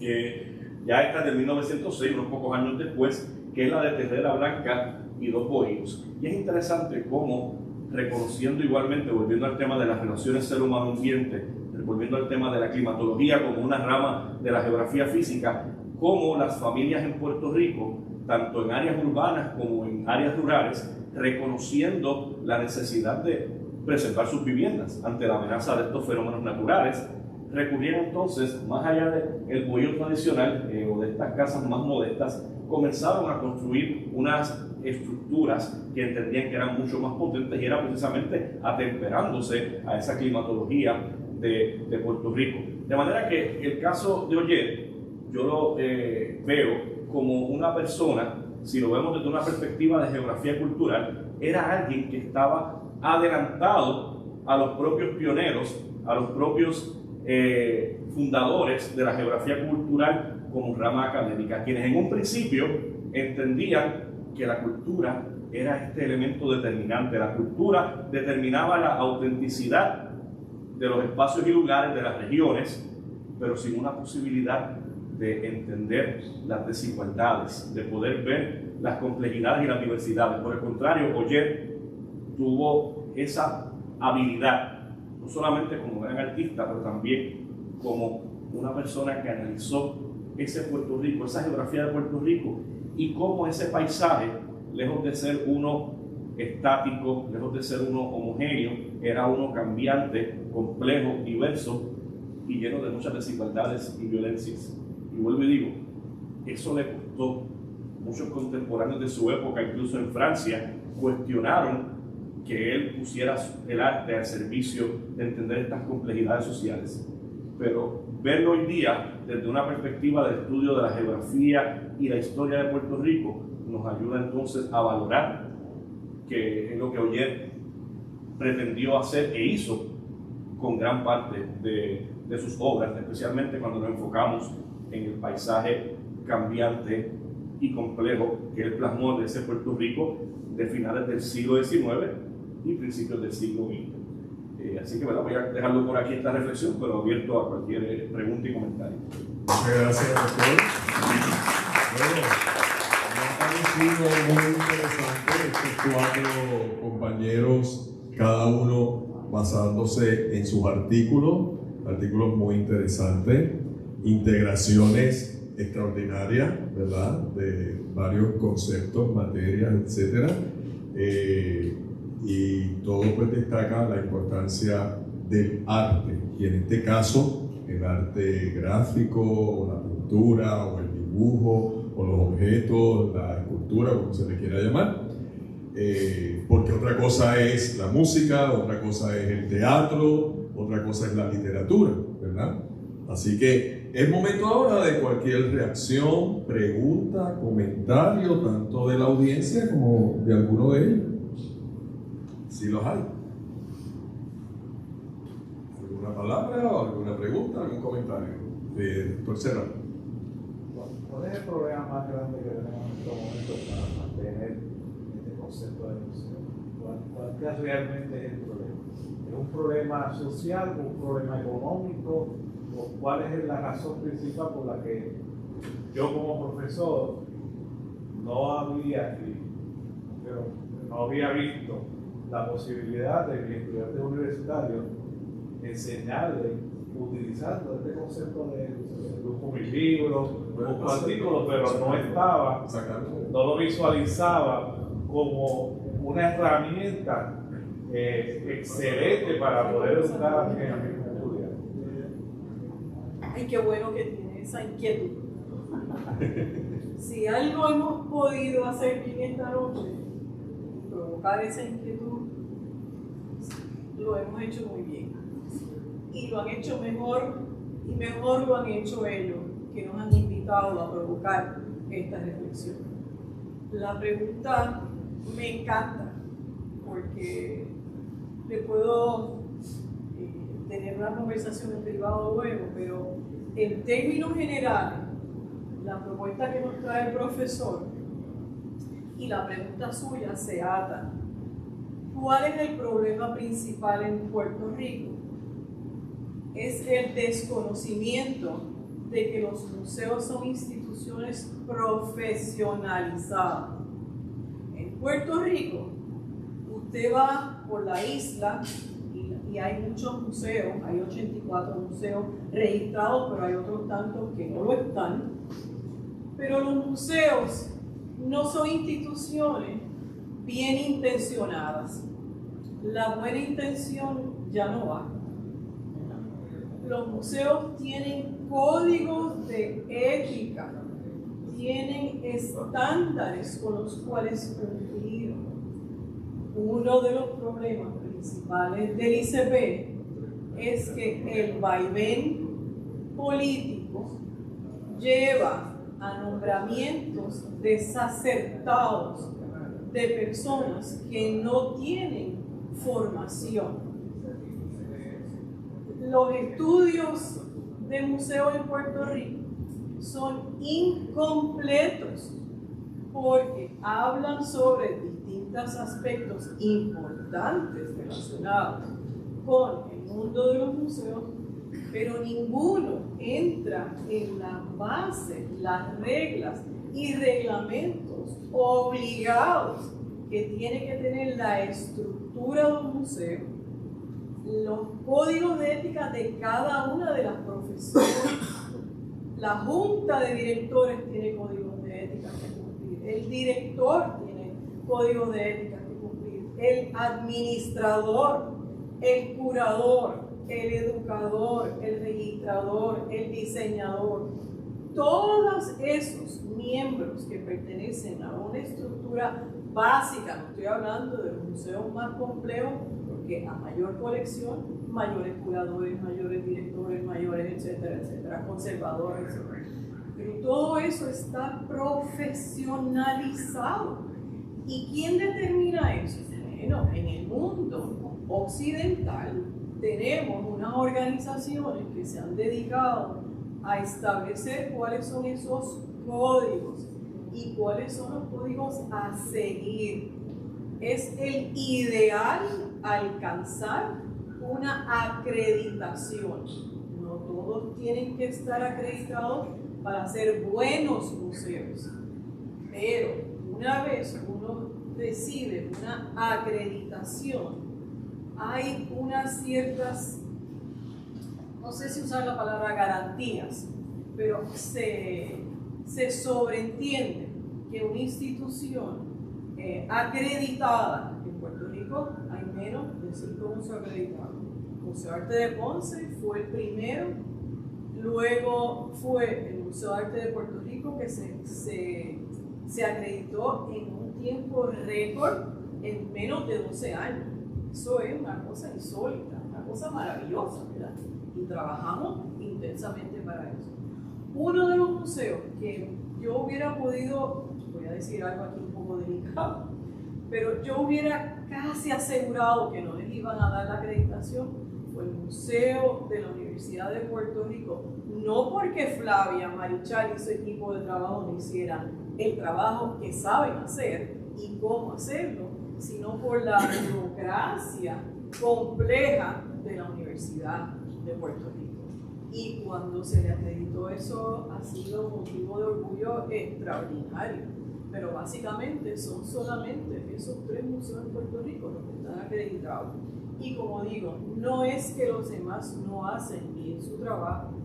Ya esta es del 1906, unos pocos años después, que es la de Terrera Blanca y Dos Bohíos. Y es interesante cómo, reconociendo igualmente, volviendo al tema de las relaciones ser humano-ambiente, volviendo al tema de la climatología como una rama de la geografía física, cómo las familias en Puerto Rico, tanto en áreas urbanas como en áreas rurales, reconociendo la necesidad de preservar sus viviendas ante la amenaza de estos fenómenos naturales, recurrieron entonces, más allá del bohío tradicional o de estas casas más modestas, comenzaron a construir unas estructuras que entendían que eran mucho más potentes y era precisamente atemperándose a esa climatología de Puerto Rico. De manera que el caso de Oller, yo lo veo como una persona, si lo vemos desde una perspectiva de geografía cultural, era alguien que estaba adelantado a los propios pioneros, a los propios fundadores de la geografía cultural como rama académica, quienes en un principio entendían que la cultura era este elemento determinante. La cultura determinaba la autenticidad de los espacios y lugares de las regiones, pero sin una posibilidad de entender las desigualdades, de poder ver las complejidades y las diversidades. Por el contrario, Oller tuvo esa habilidad, no solamente como gran artista, pero también como una persona que analizó ese Puerto Rico, esa geografía de Puerto Rico, y cómo ese paisaje, lejos de ser uno estático, lejos de ser uno homogéneo, era uno cambiante, complejo, diverso y lleno de muchas desigualdades y violencias. Y vuelvo y digo, eso le costó. Muchos contemporáneos de su época, incluso en Francia, cuestionaron que él pusiera el arte al servicio de entender estas complejidades sociales. Pero verlo hoy día desde una perspectiva de estudio de la geografía y la historia de Puerto Rico nos ayuda entonces a valorar que es lo que Oller pretendió hacer e hizo con gran parte de sus obras, especialmente cuando nos enfocamos en el paisaje cambiante y complejo que él plasmó de ese Puerto Rico de finales del siglo XIX y principios del siglo XX. Así que bueno, voy a dejarlo por aquí esta reflexión, pero abierto a cualquier pregunta y comentario. Muchas gracias, doctor. Bueno, me ha parecido muy interesante estos 4 compañeros, cada uno basándose en sus artículos muy interesantes, integraciones extraordinarias, ¿verdad?, de varios conceptos, materias, etcétera. Y todo pues destaca la importancia del arte, y en este caso el arte gráfico, o la pintura, o el dibujo, o los objetos, la escultura, como se le quiera llamar, porque otra cosa es la música, otra cosa es el teatro, otra cosa es la literatura, ¿verdad? Así que es momento ahora de cualquier reacción, pregunta, comentario, tanto de la audiencia como de alguno de ellos. Si los hay. ¿Alguna palabra o alguna pregunta, algún comentario? Doctor Serra. ¿Cuál es el problema más grande que tenemos en estos momentos para mantener este concepto de museo? ¿Cuál realmente es el problema? ¿Es un problema social o un problema económico? ¿O cuál es la razón principal por la que yo como profesor no había visto la posibilidad de que estudiantes universitarios enseñarles utilizando este concepto de busco mis libros, busco artículos, pero no lo visualizaba como una herramienta excelente para poder educar en el mismo estudiante? Ay, qué bueno que tiene esa inquietud. Si algo hemos podido hacer bien esta noche, provocar esa inquietud, lo hemos hecho muy bien. Y lo han hecho mejor, y mejor lo han hecho ellos, que nos han invitado a provocar esta reflexión. La pregunta me encanta, porque le puedo tener una conversación en privado luego, pero en términos generales, la propuesta que nos trae el profesor y la pregunta suya se atan. ¿Cuál es el problema principal en Puerto Rico? Es el desconocimiento de que los museos son instituciones profesionalizadas. En Puerto Rico, usted va por la isla y hay muchos museos, hay 84 museos registrados, pero hay otros tantos que no lo están. Pero los museos no son instituciones bien intencionadas. La buena intención ya no va. Los museos tienen códigos de ética, tienen estándares con los cuales cumplir. Uno de los problemas principales del ICP es que el vaivén político lleva a nombramientos desacertados de personas que no tienen formación. Los estudios de museos en Puerto Rico son incompletos porque hablan sobre distintos aspectos importantes relacionados con el mundo de los museos, pero ninguno entra en la base, las reglas y reglamentos obligados que tiene que tener la estructura de un museo, los códigos de ética de cada una de las profesiones. La junta de directores tiene códigos de ética que cumplir, el director tiene códigos de ética que cumplir, el administrador, el curador, el educador, el registrador, el diseñador. Todos esos miembros que pertenecen a una estructura básica, no estoy hablando de los museos más complejos, porque a mayor colección, mayores curadores, mayores directores, mayores, etcétera, etcétera, conservadores, etcétera. Pero todo eso está profesionalizado. ¿Y quién determina eso? Bueno, en el mundo occidental tenemos unas organizaciones que se han dedicado a establecer cuáles son esos códigos y cuáles son los códigos a seguir. Es el ideal alcanzar una acreditación. No todos tienen que estar acreditados para ser buenos museos, pero una vez uno recibe una acreditación, hay unas ciertas, no sé si usar la palabra garantías, pero se sobreentiende que una institución acreditada, en Puerto Rico hay menos de 5 museos acreditados. El Museo de Arte de Ponce fue el primero, luego fue el Museo de Arte de Puerto Rico que se acreditó en un tiempo récord en menos de 12 años. Eso es una cosa insólita, una cosa maravillosa, ¿verdad? Y trabajamos intensamente para eso. Uno de los museos que yo hubiera podido, voy a decir algo aquí un poco delicado, pero yo hubiera casi asegurado que no les iban a dar la acreditación, fue el Museo de la Universidad de Puerto Rico. No porque Flavia, Marichal y su equipo de trabajo no hicieran el trabajo que saben hacer y cómo hacerlo, sino por la burocracia compleja de la Universidad de Puerto Rico. Y cuando se le acreditó eso ha sido motivo de orgullo extraordinario. Pero básicamente son solamente esos 3 museos en Puerto Rico los que están acreditados. Y como digo, no es que los demás no hacen bien su trabajo,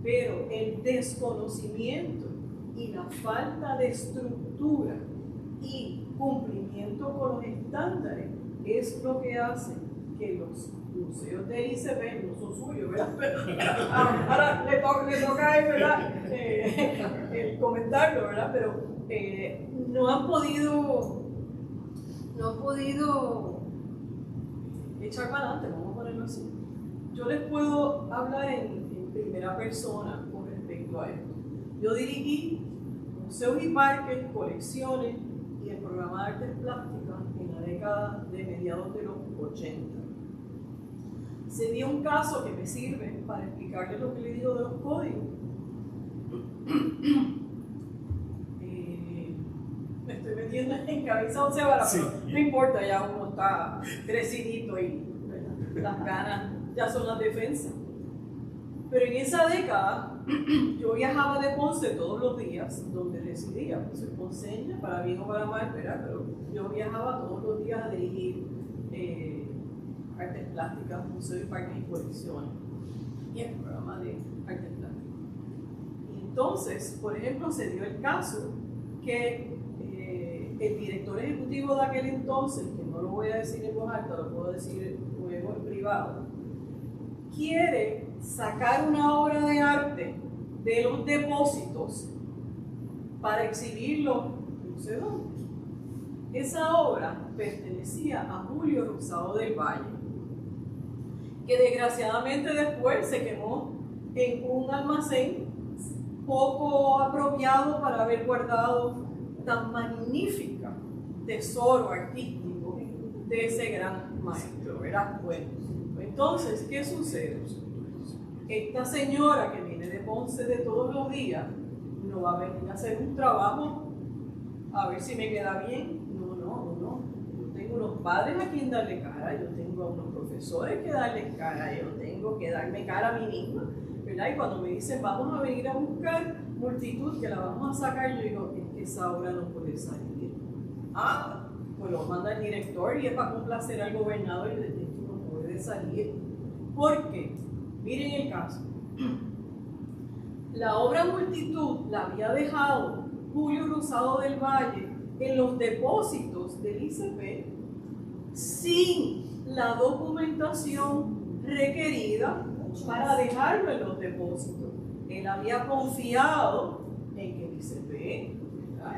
pero el desconocimiento y la falta de estructura y cumplimiento con los estándares es lo que hace que los museos del ICP no son suyos, ¿verdad? Pero ahora le toca a él, ¿verdad? El comentarlo, ¿verdad? Pero no han podido echar para adelante, vamos a ponerlo así. Yo les puedo hablar en primera persona con respecto a esto. Yo dirigí museos y parques, colecciones y el programa de artes plásticas en la década de mediados de los 80. Se dio un caso que me sirve para explicarles lo que le digo de los códigos. Me estoy metiendo en camisa 11 varas, pero no importa, ya uno está crecidito y las ganas ya son las defensas. Pero en esa década yo viajaba de Ponce todos los días donde residía, pues soy ponceña, para bien o para mal, ¿verdad? Pero yo viajaba todos los días a dirigir artes plásticas, museos y parques y colecciones y el programa de artes plásticas. Y entonces, por ejemplo, se dio el caso que el director ejecutivo de aquel entonces, que no lo voy a decir en voz alta, lo puedo decir luego en privado, quiere sacar una obra de arte de los depósitos para exhibirlo no sé dónde. Esa obra pertenecía a Julio Rosado del Valle, que desgraciadamente después se quemó en un almacén poco apropiado para haber guardado tan magnífica tesoro artístico de ese gran maestro, ¿verdad? Bueno, entonces, ¿qué sucede? Esta señora que viene de Ponce de todos los días no va a venir a hacer un trabajo a ver si me queda bien. No. Yo tengo unos padres a quien darle cara, yo tengo a unos profesores que darle cara, yo tengo que darme cara a mí misma, ¿verdad? Y cuando me dicen vamos a venir a buscar multitud que la vamos a sacar, yo digo, es que esa obra no puede salir. Ah, pues lo manda el director y es para complacer al gobernador y le dice, esto no puede salir. ¿Por qué? Miren el caso. La obra Multitud la había dejado Julio Rosado del Valle en los depósitos del ICP sin la documentación requerida para dejarlo en los depósitos. Él había confiado en que el ICP,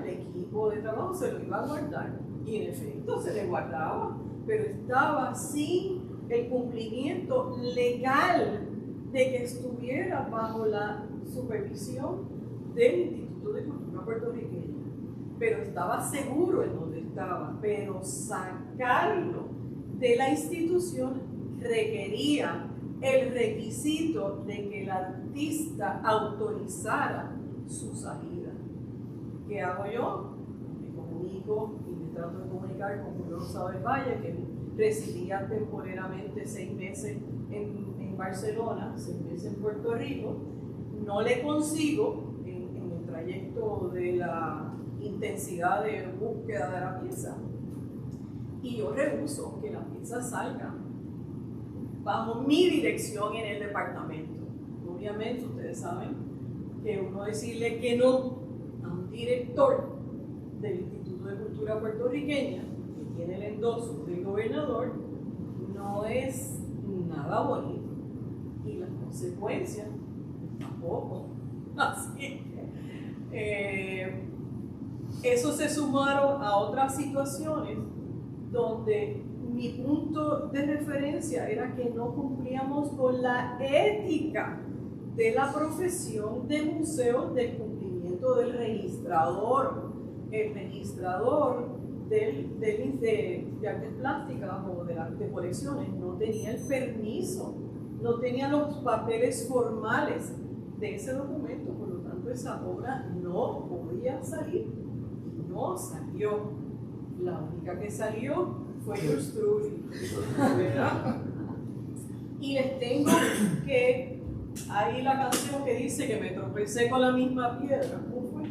el equipo de trabajo, se lo iba a guardar. Y en efecto se le guardaba, pero estaba sin el cumplimiento legal de que estuviera bajo la supervisión del Instituto de Cultura Puertorriqueña. Pero estaba seguro en donde estaba, pero sacarlo de la institución requería el requisito de que el artista autorizara su salida. ¿Qué hago yo? Me comunico y me trato de comunicar con Julio Rosado del Valle, que residía temporalmente 6 meses en Barcelona, 6 meses en Puerto Rico. No le consigo en el trayecto de la intensidad de búsqueda de la pieza. Y yo rehuso que la pieza salga bajo mi dirección en el departamento. Obviamente ustedes saben que uno decirle que no a un director del Instituto de Cultura Puertorriqueña que tiene el endoso del gobernador no es nada bonito y las consecuencias tampoco. Así que eso se sumaron a otras situaciones donde mi punto de referencia era que no cumplíamos con la ética de la profesión de museo del cumplimiento del registrador. El registrador de artes plásticas o de colecciones no tenía el permiso, no tenía los papeles formales de ese documento, por lo tanto esa obra no podía salir. No salió. La única que salió fue Yours Truly, ¿verdad? Y les tengo que, ahí la canción que dice que me tropecé con la misma piedra. ¿Cómo fue?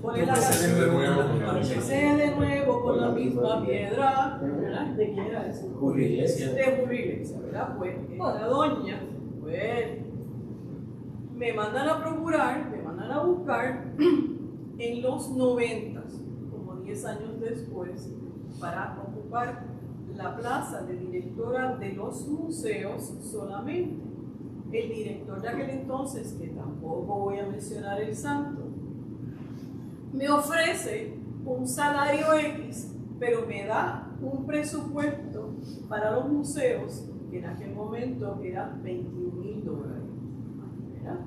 ¿Cuál es la canción? Tropecé de nuevo con la misma piedra. ¿Verdad? ¿De quién era eso? Julio Iglesias. De Julio Iglesias, ¿verdad? Pues esta doña, pues, me mandan a procurar, me mandan a buscar en los 90, como 10 años después, para ocupar la plaza de directora de los museos solamente. El director de aquel entonces, que tampoco voy a mencionar el santo, me ofrece un salario X, pero me da un presupuesto para los museos que en aquel momento era $21,000. ¿Verdad?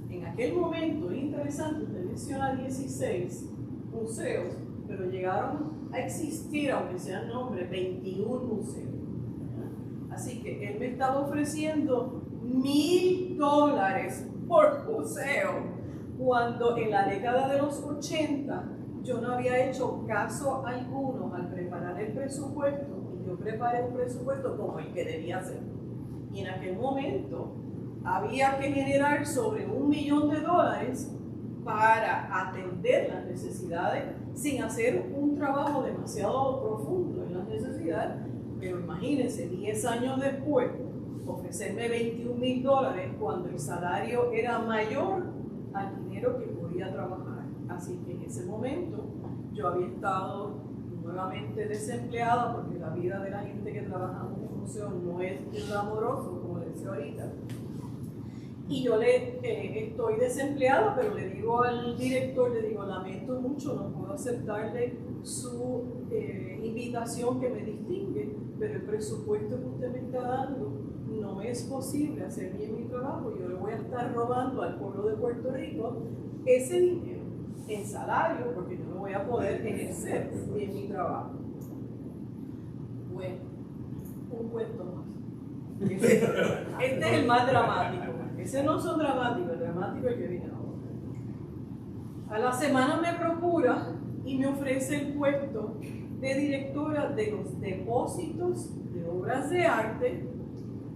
En aquel momento, es interesante, usted menciona 16 museos, pero llegaron a existir, aunque sean nombres, 21 museos. ¿Verdad? Así que él me estaba ofreciendo $1,000 por museo, cuando en la década de los 80 yo no había hecho caso alguno al preparar el presupuesto, y yo preparé un presupuesto como el que debía ser. Y en aquel momento había que generar sobre $1 millón para atender las necesidades sin hacer un trabajo demasiado profundo en las necesidades. Pero imagínense, 10 años después, ofrecerme $21,000 cuando el salario era mayor al dinero que podía trabajar. Así que en ese momento yo había estado nuevamente desempleada, porque la vida de la gente que trabaja en un museo no es glamoroso, como les decía ahorita. Y yo estoy desempleada, pero le digo al director, le digo, lamento mucho, no puedo aceptarle su invitación que me distingue, pero el presupuesto que usted me está dando no es posible hacer bien mi trabajo. Yo le voy a estar robando al pueblo de Puerto Rico ese dinero en salario, porque yo no voy a poder ejercer bien mi trabajo. Bueno, un cuento más. Este es el más dramático. Ese no son dramáticos, el dramático es el que viene ahora. A la semana me procura y me ofrece el puesto de directora de los depósitos de obras de arte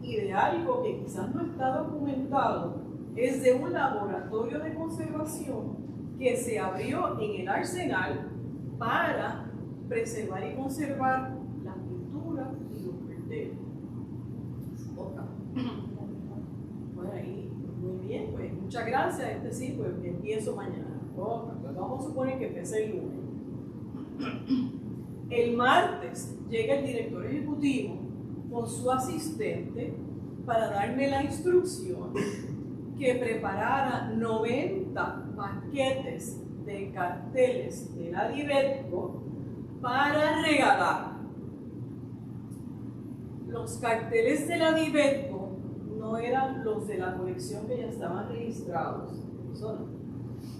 y de algo que quizás no está documentado, es de un laboratorio de conservación que se abrió en el Arsenal para preservar y conservar las pinturas y los carteles. Bueno, ahí, muy bien, pues muchas gracias, sí, pues empiezo mañana. Pues vamos a suponer que empecé el lunes. El martes llega el director ejecutivo con su asistente para darme la instrucción que preparara 90 paquetes de carteles de la Dibetco para regalar. Los carteles de la Dibetco no eran los de la colección que ya estaban registrados.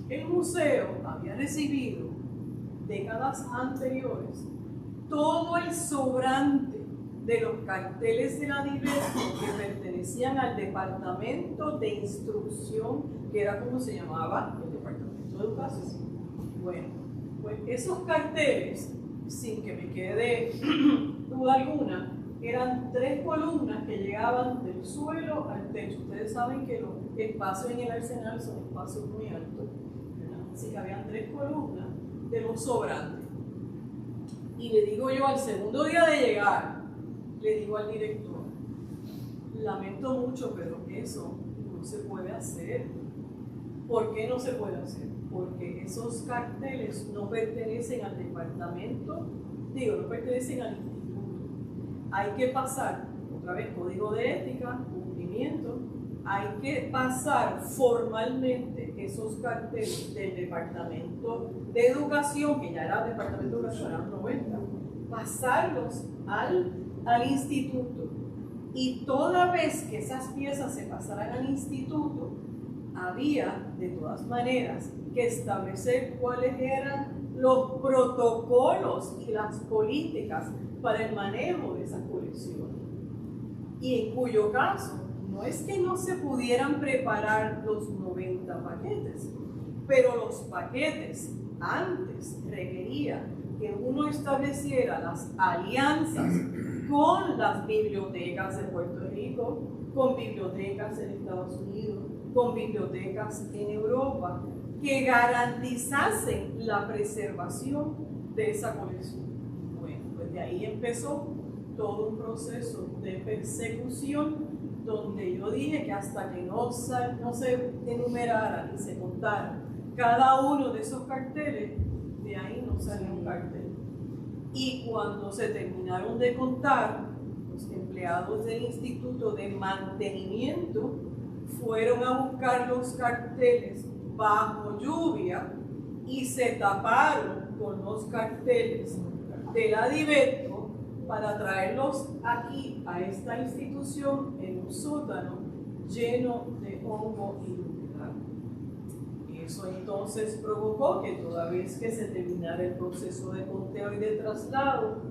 El museo había recibido décadas anteriores todo el sobrante de los carteles de la Dibetco que pertenecían al departamento de instrucción, que era como se llamaba el departamento de educación. Bueno, pues esos carteles, sin que me quede duda alguna, eran 3 columnas que llegaban del suelo al techo. Ustedes saben que los espacios en el Arsenal son espacios muy altos, ¿verdad? Así que habían 3 columnas de los sobrantes. Y le digo yo, al segundo día de llegar, le digo al director, lamento mucho, pero eso no se puede hacer. ¿Por qué no se puede hacer? Porque esos carteles no pertenecen al departamento, no pertenecen al instituto. Hay que pasar, otra vez, código de ética, cumplimiento, hay que pasar formalmente esos carteles del departamento de educación, que ya era el departamento de educación, eran 90, pasarlos al instituto. Y toda vez que esas piezas se pasaran al instituto, había de todas maneras que establecer cuáles eran los protocolos y las políticas para el manejo de esas colecciones. Y en cuyo caso, no es que no se pudieran preparar los 90 paquetes, pero los paquetes antes requería que uno estableciera las alianzas con las bibliotecas de Puerto Rico, con bibliotecas en Estados Unidos, con bibliotecas en Europa, que garantizasen la preservación de esa colección. Bueno, pues de ahí empezó todo un proceso de persecución, donde yo dije que hasta que no se enumerara y se contara cada uno de esos carteles, de ahí no salía un cartel. Y cuando se terminaron de contar, los empleados del Instituto de Mantenimiento fueron a buscar los carteles bajo lluvia y se taparon con los carteles de la Dibetco para traerlos aquí a esta institución en un sótano lleno de hongo y humedad. Eso entonces provocó que toda vez que se terminara el proceso de conteo y de traslado,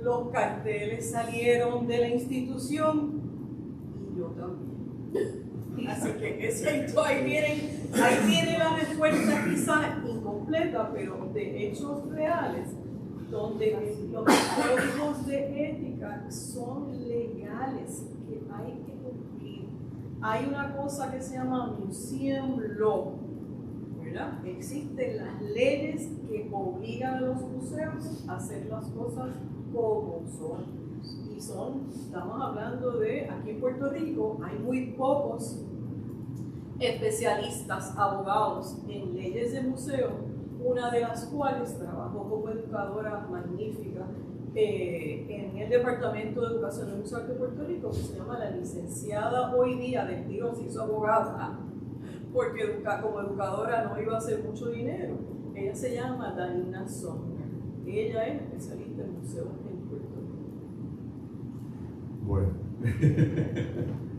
los carteles salieron de la institución y yo también. Así que ahí viene la respuesta quizá incompleta, pero de hechos reales, donde los códigos de ética son legales, que hay que cumplir. Hay una cosa que se llama Museum Law, ¿verdad? Existen las leyes que obligan a los museos a hacer las cosas como son. Y estamos hablando de, aquí en Puerto Rico hay muy pocos especialistas, abogados en leyes de museo, una de las cuales trabajó como educadora magnífica en el Departamento de Educación y Museo de Puerto Rico, que se llama la licenciada hoy día, del tiro se hizo abogada, porque como educadora no iba a hacer mucho dinero. Ella se llama Danina Sommer. Ella es especialista en museos en Puerto Rico. Bueno.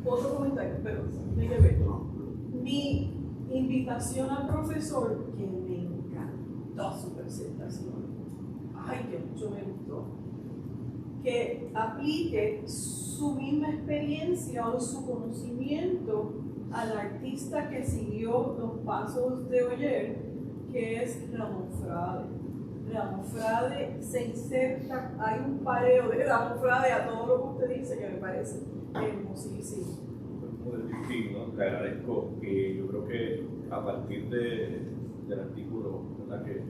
Otro comentario, pero tiene que ver. Mi invitación al profesor, que me encantó su presentación, ay, que mucho me gustó, que aplique su misma experiencia o su conocimiento al artista que siguió los pasos de Oller, que es Ramón Frade. Ramón Frade se inserta, hay un pareo de Ramón Frade a todo lo que usted dice que me parece hermosísimo. ¿No? Le agradezco, y yo creo que a partir del artículo, ¿verdad?, que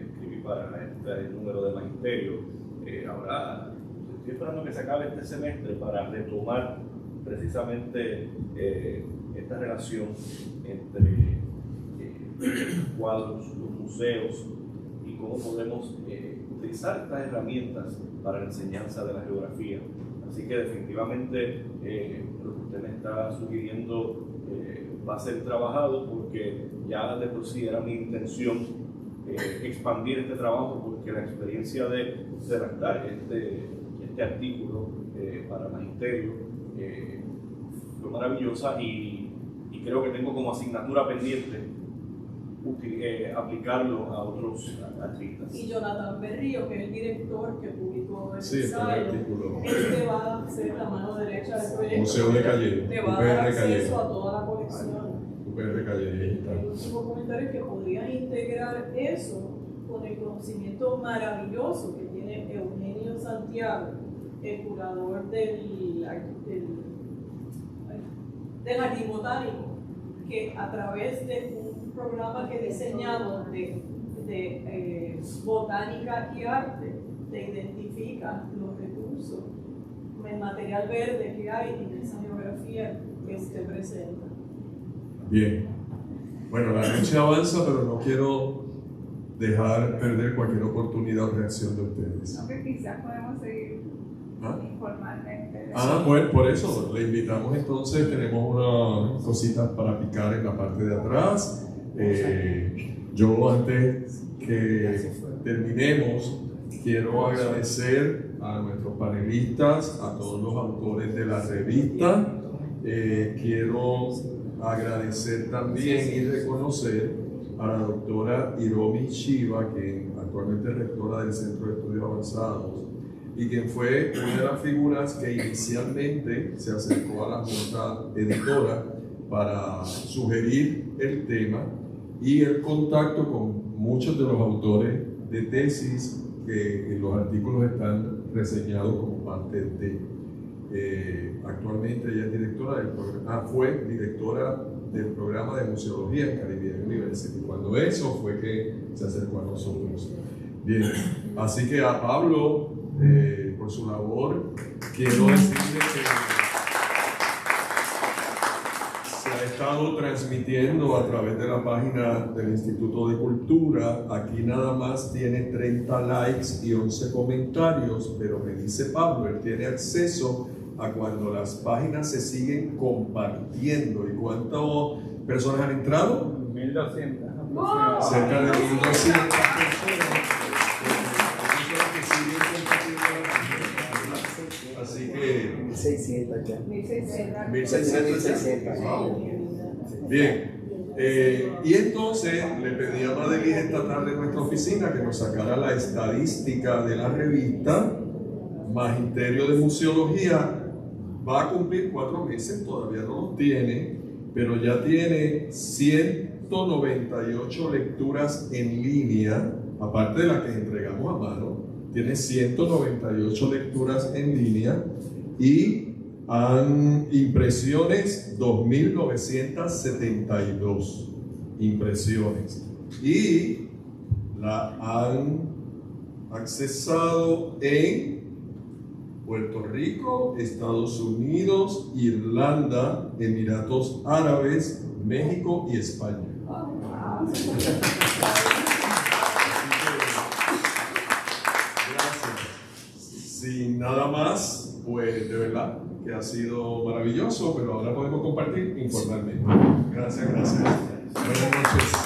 escribí para este número de magisterio, ahora estoy esperando que se acabe este semestre para retomar precisamente esta relación entre los cuadros, los museos y cómo podemos utilizar estas herramientas para la enseñanza de la geografía. Así que definitivamente lo que usted me está sugiriendo va a ser trabajado, porque ya de por sí era mi intención expandir este trabajo, porque la experiencia de redactar este artículo para magisterio fue maravillosa, y creo que tengo como asignatura pendiente aplicarlo a otros artistas. Y Jonathan Berrío, que es el director que publicó el Sí, ensayo, artículo. él te va a ser la mano derecha del proyecto. Museo de Calle, Te va a dar UPR Calle. acceso a toda la colección. UPR Calle. El último comentario es que podrían integrar eso con el conocimiento maravilloso que tiene Eugenio Santiago, el curador del Jardín Botánico, que a través de un programa que he diseñado de botánica y arte, te identifica los recursos, el material verde que hay en esa geografía que se presenta. Bien. Bueno, la noche avanza, pero no quiero dejar perder cualquier oportunidad o reacción de ustedes. Aunque quizás podemos seguir informalmente. Bueno, por eso le invitamos entonces. Tenemos unas cositas para picar en la parte de atrás. Yo, antes que terminemos, quiero agradecer a nuestros panelistas, a todos los autores de la revista. Quiero agradecer también y reconocer a la doctora Hiromi Shiba, que actualmente es rectora del Centro de Estudios Avanzados, y quien fue una de las figuras que inicialmente se acercó a la junta editora para sugerir el tema y el contacto con muchos de los autores de tesis que en los artículos están reseñados como parte de. Actualmente ella es directora del programa, fue directora del programa de museología en Caribbean University. Cuando eso fue que se acercó a nosotros. Bien, así que a Pablo, por su labor, quiero decirle que se ha estado transmitiendo a través de la página del Instituto de Cultura. Aquí nada más tiene 30 likes y 11 comentarios, pero me dice Pablo, él tiene acceso a cuando las páginas se siguen compartiendo. ¿Y cuántas personas han entrado? 1200. Cerca de 1200 personas. Así que 1600 ya. 1600. Bien. Y entonces le pedí a Madeline esta tarde en nuestra oficina que nos sacara la estadística de la revista Magisterio de Museología. Va a cumplir 4 meses, todavía no los tiene, pero ya tiene 198 lecturas en línea, aparte de las que entregamos a mano. Tiene 198 lecturas en línea, y han impresiones 2.972 impresiones y la han accesado en Puerto Rico, Estados Unidos, Irlanda, Emiratos Árabes, México y España. Gracias. Sin nada más, pues de verdad que ha sido maravilloso, pero ahora podemos compartir informalmente. Gracias. Buenas noches.